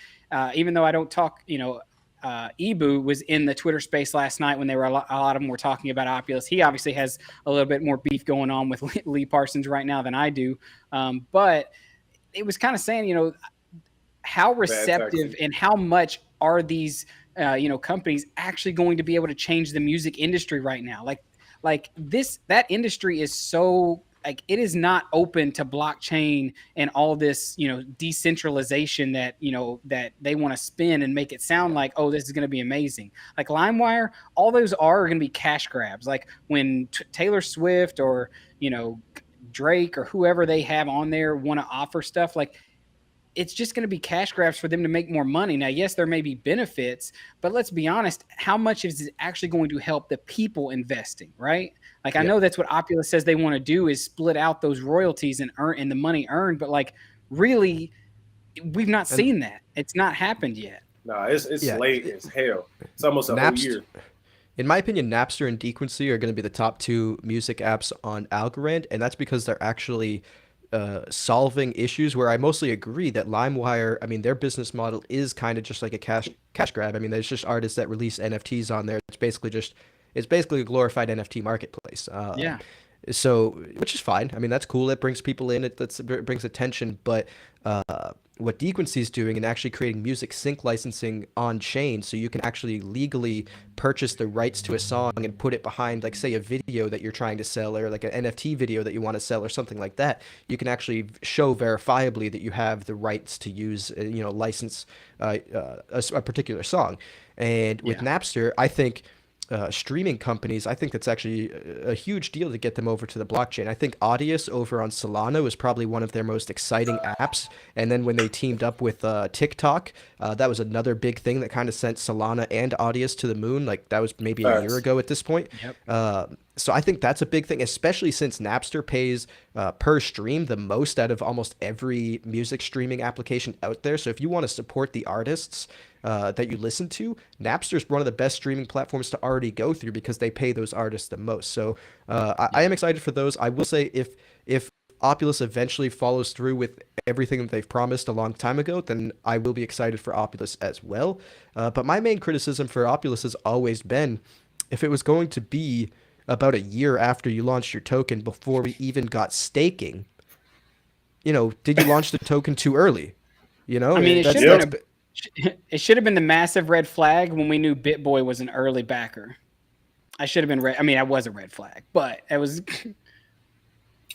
even though I don't talk, Ebu was in the Twitter space last night when they were a lot of them were talking about Opulus. He obviously has a little bit more beef going on with Lee Parsons right now than I do. But it was kind of saying, how receptive and how much are these, companies actually going to be able to change the music industry right now? That industry is so like it is not open to blockchain and all this, decentralization that, that they want to spin and make it sound like, oh, this is going to be amazing. Like LimeWire, all those are going to be cash grabs. Like when Taylor Swift or, Drake or whoever they have on there want to offer stuff, like it's just going to be cash grabs for them to make more money. Now, yes, there may be benefits, but let's be honest, how much is it actually going to help the people investing, right? Like, I know that's what Opulus says they want to do, is split out those royalties and the money earned, but like really, we've not seen that. It's not happened yet. No, it's late as hell. It's almost a whole year. In my opinion, Napster and Dequency are going to be the top 2 music apps on Algorand, and that's because they're actually solving issues where I mostly agree that LimeWire, I mean, their business model is kind of just like a cash grab. I mean, there's just artists that release NFTs on there. It's basically a glorified NFT marketplace. So, which is fine. I mean, that's cool. It brings people in. It brings attention. But what Dequency is doing and actually creating music sync licensing on chain, so you can actually legally purchase the rights to a song and put it behind, like, say, a video that you're trying to sell, or like an NFT video that you want to sell, or something like that. You can actually show verifiably that you have the rights to use, license a particular song. And with Napster, I think streaming companies, I think that's actually a huge deal to get them over to the blockchain. I think Audius over on Solana was probably one of their most exciting apps. And then when they teamed up with TikTok, that was another big thing that kind of sent Solana and Audius to the moon. Like that was maybe a year ago at this point. So I think that's a big thing, especially since Napster pays per stream the most out of almost every music streaming application out there. So if you want to support the artists that you listen to, Napster is one of the best streaming platforms to already go through because they pay those artists the most. So I am excited for those. I will say if Opulus eventually follows through with everything that they've promised a long time ago, then I will be excited for Opulus as well. But my main criticism for Opulus has always been, if it was going to be about a year after you launched your token before we even got staking, did you launch the token too early? I mean, it should have been the massive red flag when we knew BitBoy was an early backer. I should have been I mean, I was a red flag, but it was.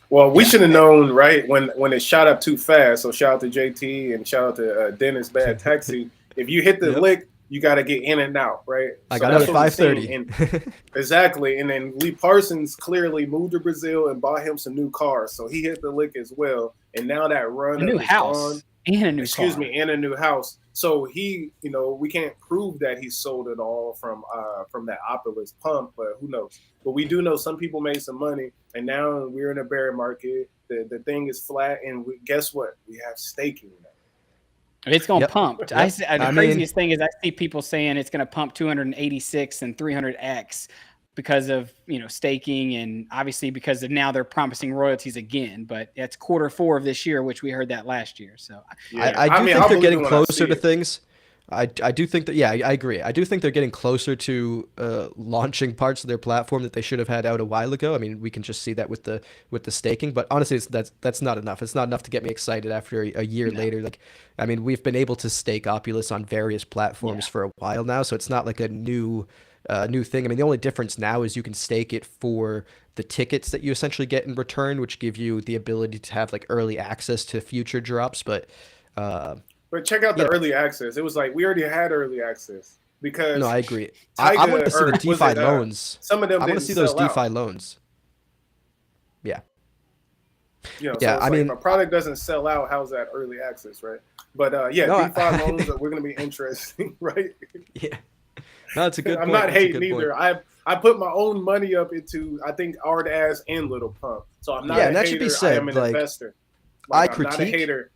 Well, we should have known, right, when it shot up too fast. So shout out to JT and shout out to Dennis Bad Taxi. If you hit the lick, you got to get in and out, right? I got out at 5:30. Exactly. And then Lee Parsons clearly moved to Brazil and bought him some new cars. So he hit the lick as well. And now that run, a new house gone, and a new and a new house. So he, we can't prove that he sold it all from that Opulus pump, but who knows? But we do know some people made some money, and now we're in a bear market. The thing is flat, and guess what? We have staking now. It's going to pump. The craziest thing is I see people saying it's going to pump 286 and 300x because of staking, and obviously because of now they're promising royalties again. But it's Q4 of this year, which we heard that last year. So I do think they're getting closer to things. I do think that, I agree. I do think they're getting closer to launching parts of their platform that they should have had out a while ago. I mean, we can just see that with the staking, but honestly, that's not enough. It's not enough to get me excited after a year later. Like, I mean, we've been able to stake Opulus on various platforms for a while now, so it's not like a new thing. I mean, the only difference now is you can stake it for the tickets that you essentially get in return, which give you the ability to have like early access to future drops, but check out the early access. It was like we already had early access because. No, I agree. I want to see the DeFi loans. Some of them. I want to see those DeFi loans. Yeah. I mean, if a product doesn't sell out, how's that early access, right? But DeFi loans we're going to be interesting, right? Yeah. No, it's a good. I'm not hating either. I put my own money up into Ard Ass and Little Pump, so I'm not. Yeah, and that should be said. I am an investor. I critique, not a hater.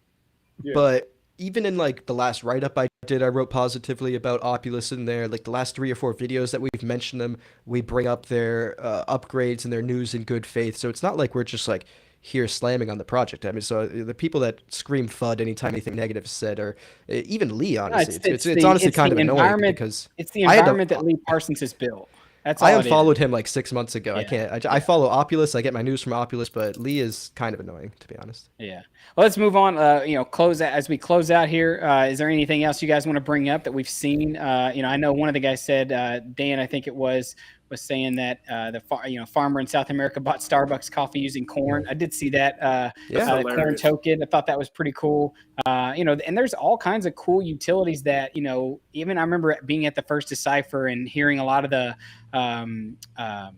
Yeah. But even in like the last write-up I did, I wrote positively about Opulus in there. Like the last 3 or 4 videos that we've mentioned them, we bring up their upgrades and their news in good faith. So it's not like we're just like here slamming on the project. I mean, so the people that scream FUD anytime anything negative is said, or even Lee, honestly, it's honestly kind of annoying because it's the environment that Lee Parsons has built. That's all I unfollowed him like 6 months ago. Yeah. I follow Opulus. I get my news from Opulus, but Lee is kind of annoying, to be honest. Yeah. Well, let's move on. As we close out here, is there anything else you guys want to bring up that we've seen? I know one of the guys said, Dan, I think it was, was saying that farmer in South America bought Starbucks coffee using corn. I did see that the corn token. I thought that was pretty cool. And there's all kinds of cool utilities that, even I remember being at the first Decipher and hearing a lot of the I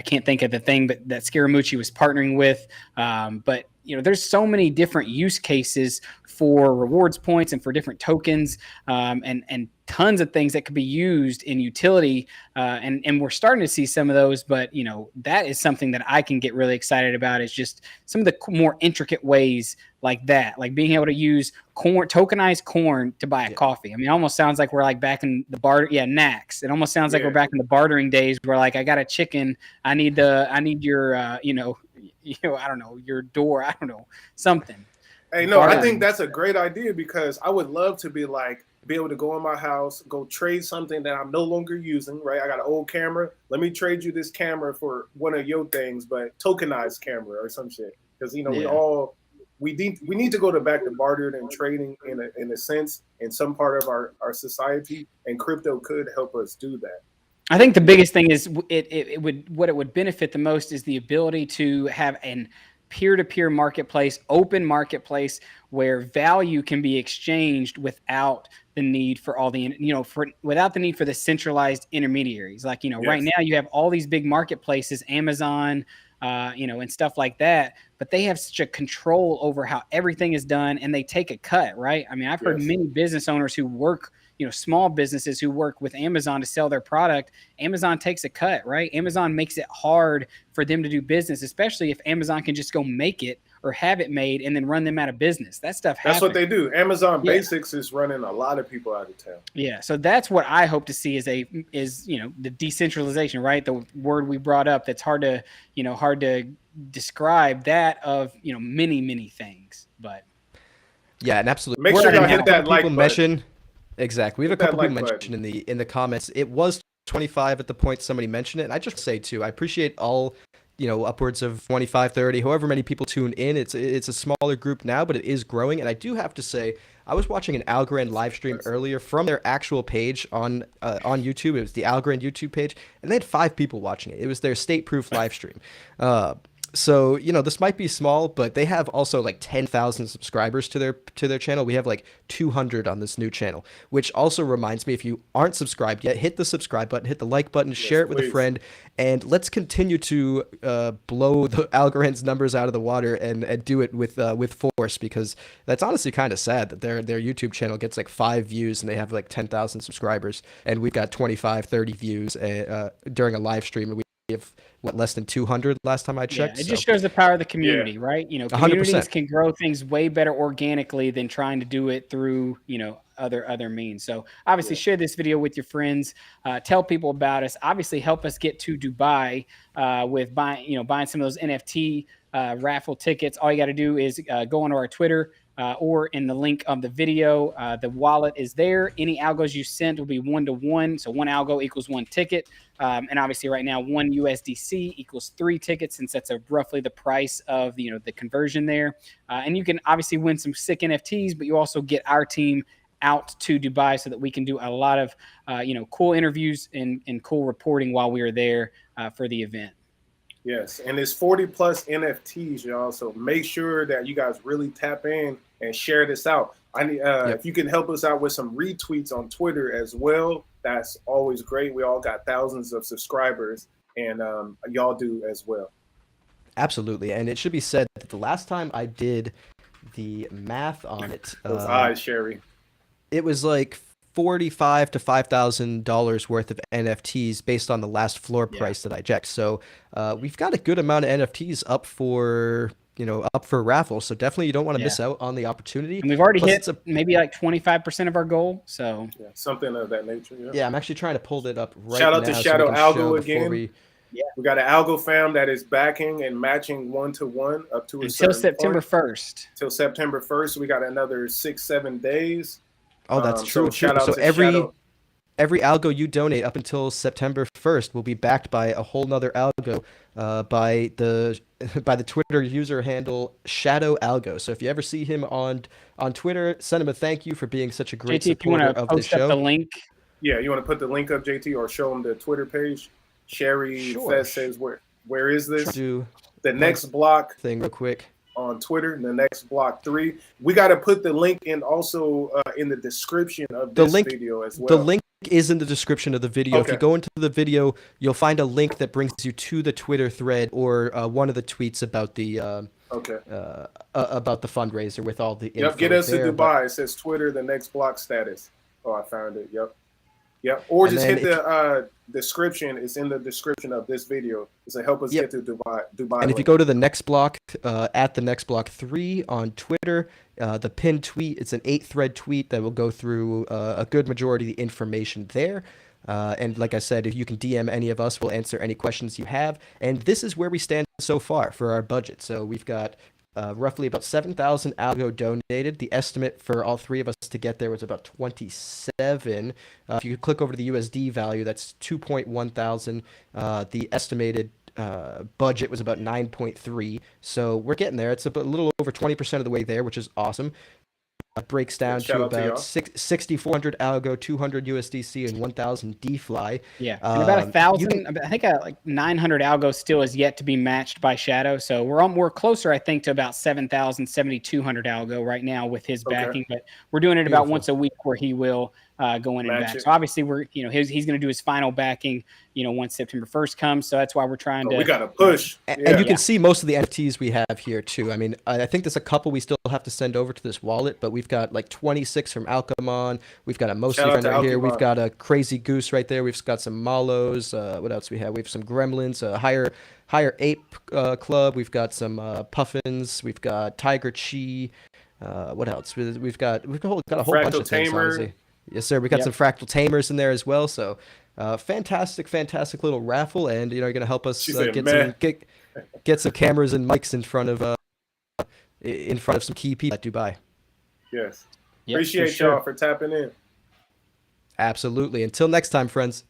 can't think of the thing, but that Scaramucci was partnering with. But there's so many different use cases for rewards points and for different tokens, and tons of things that could be used in utility. And we're starting to see some of those, but that is something that I can get really excited about, is just some of the more intricate ways like that, like being able to use tokenized corn to buy a coffee. I mean, it almost sounds like we're like back in the NACS. It almost sounds like we're back in the bartering days where like, I got a chicken. I need your, I don't know, your door. I don't know, something. Hey, no, I think that's a great idea, because I would love to be able to go in my house, go trade something that I'm no longer using, right? I got an old camera. Let me trade you this camera for one of your things, but tokenized camera or some shit. Because, we need to go back to bartering and trading in a sense in some part of our society, and crypto could help us do that. I think the biggest thing is what it would benefit the most is the ability to have an peer-to-peer marketplace, open marketplace, where value can be exchanged without the need for all the, without the need for the centralized intermediaries. Like, right now you have all these big marketplaces, Amazon, and stuff like that, but they have such a control over how everything is done, and they take a cut, right? I mean, I've heard many business owners who work, small businesses who work with Amazon to sell their product. Amazon takes a cut, right? Amazon makes it hard for them to do business, especially if Amazon can just go make it or have it made and then run them out of business. That stuff happens. That's what they do. Amazon Basics is running a lot of people out of town. Yeah. So that's what I hope to see is the decentralization, right? The word we brought up that's hard to describe, that of, many, many things. But yeah, and absolutely. Make sure you hit that like button. Exactly. We have a couple people mentioned in the comments. It was 25 at the point somebody mentioned it. And I just say too, I appreciate all, upwards of 25, 30, however many people tune in. It's a smaller group now, but it is growing. And I do have to say, I was watching an Algorand live stream earlier from their actual page on YouTube. It was the Algorand YouTube page, and they had 5 people watching it. It was their state-proof live stream. So, this might be small, but they have also like 10,000 subscribers to their channel. We have like 200 on this new channel, which also reminds me, if you aren't subscribed yet, hit the subscribe button, hit the like button, share it with a friend, and let's continue to blow the Algorand's numbers out of the water and do it with force, because that's honestly kind of sad that their YouTube channel gets like 5 views and they have like 10,000 subscribers, and we've got 25, 30 views during a live stream, and we have less than 200 last time I checked. It just shows the power of the community, right? Communities 100%. Can grow things way better organically than trying to do it through, other means. So obviously share this video with your friends, tell people about us, obviously help us get to Dubai with buying some of those NFT raffle tickets. All you got to do is go onto our Twitter, or in the link of the video. The wallet is there. Any algos you send will be 1-to-1. So 1 algo equals 1 ticket. And obviously right now 1 USDC equals 3 tickets, since that's roughly the price of the conversion there. And you can obviously win some sick NFTs, but you also get our team out to Dubai so that we can do a lot of cool interviews and cool reporting while we are there for the event. Yes, and it's 40 plus NFTs, y'all. So make sure that you guys really tap in and share this out. I need if you can help us out with some retweets on Twitter as well. That's always great. We all got thousands of subscribers, and y'all do as well. Absolutely, and it should be said that the last time I did the math on it, those eyes, Sherry, it was like $45,000 to $5,000 worth of NFTs based on the last floor price that I checked. So we've got a good amount of NFTs up for raffle. So definitely you don't want to miss out on the opportunity. And we've already hit maybe like 25% of our goal. So something of that nature. Yeah, I'm actually trying to pull it up right now. Shout out to Shadow Algo again. We got an Algo fam that is backing and matching 1-to-1 up to until September 1st. Till September 1st, we got another 6-7 days. Oh, that's true. Shout out to every algo you donate up until September 1st will be backed by a whole nother algo by the Twitter user handle Shadow Algo. So if you ever see him on Twitter, send him a thank you for being such a great supporter of the show. The link. Yeah, you want to put the link up, JT, or show him the Twitter page? Cherry Sure. Fest says, where is this? Do The next block thing real quick. on Twitter, the next block 3. We got to put the link in also in the description of this video as well. The link is in the description of the video. Okay. If you go into the video, you'll find a link that brings you to the Twitter thread or one of the tweets about the about the fundraiser with all the info. Yep, get us there, to Dubai. It says Twitter, the next block status. Oh, I found it. Yep. Or just hit the description. It's in the description of this video. It's to help us get to Dubai. And if you go to the next block, at the next block 3 on Twitter, the pinned tweet, it's an 8-thread tweet that will go through a good majority of the information there. And like I said, if you can DM any of us, we'll answer any questions you have. And this is where we stand so far for our budget. So we've got roughly about 7,000 algo donated. The estimate for all 3 of us to get there was about 27. If you click over to the USD value, that's 2.1 thousand. The estimated budget was about 9.3. So we're getting there. It's a little over 20% of the way there, which is awesome. Breaks down to about 6,400 algo, 200 USDC, and 1,000 DFly. Yeah, and about 1,000. I think like 900 algo still is yet to be matched by Shadow. So we're closer, I think, to about 7,000, 7,200 algo right now with his backing. But we're doing it about once a week where he will go in and back. So obviously he's going to do his final backing, once September 1st comes. So that's why we're trying to. We got to push. And you can see most of the NFTs we have here too. I mean, I think there's a couple we still have to send over to this wallet, but we've got like 26 from Alchemon. We've got a mostly friend right here. We've got a Crazy Goose right there. We've got some Malos. What else we have? We have some Gremlins. Higher Ape Club. We've got some Puffins. We've got Tiger Chi. What else? We've got a whole bunch of things. Honestly. Yes, sir. We got some Fractal Tamers in there as well. So, fantastic little raffle, and you're going to help us get some cameras and mics in front of some key people at Dubai. Yes. Appreciate y'all for tapping in. Absolutely. Until next time, friends.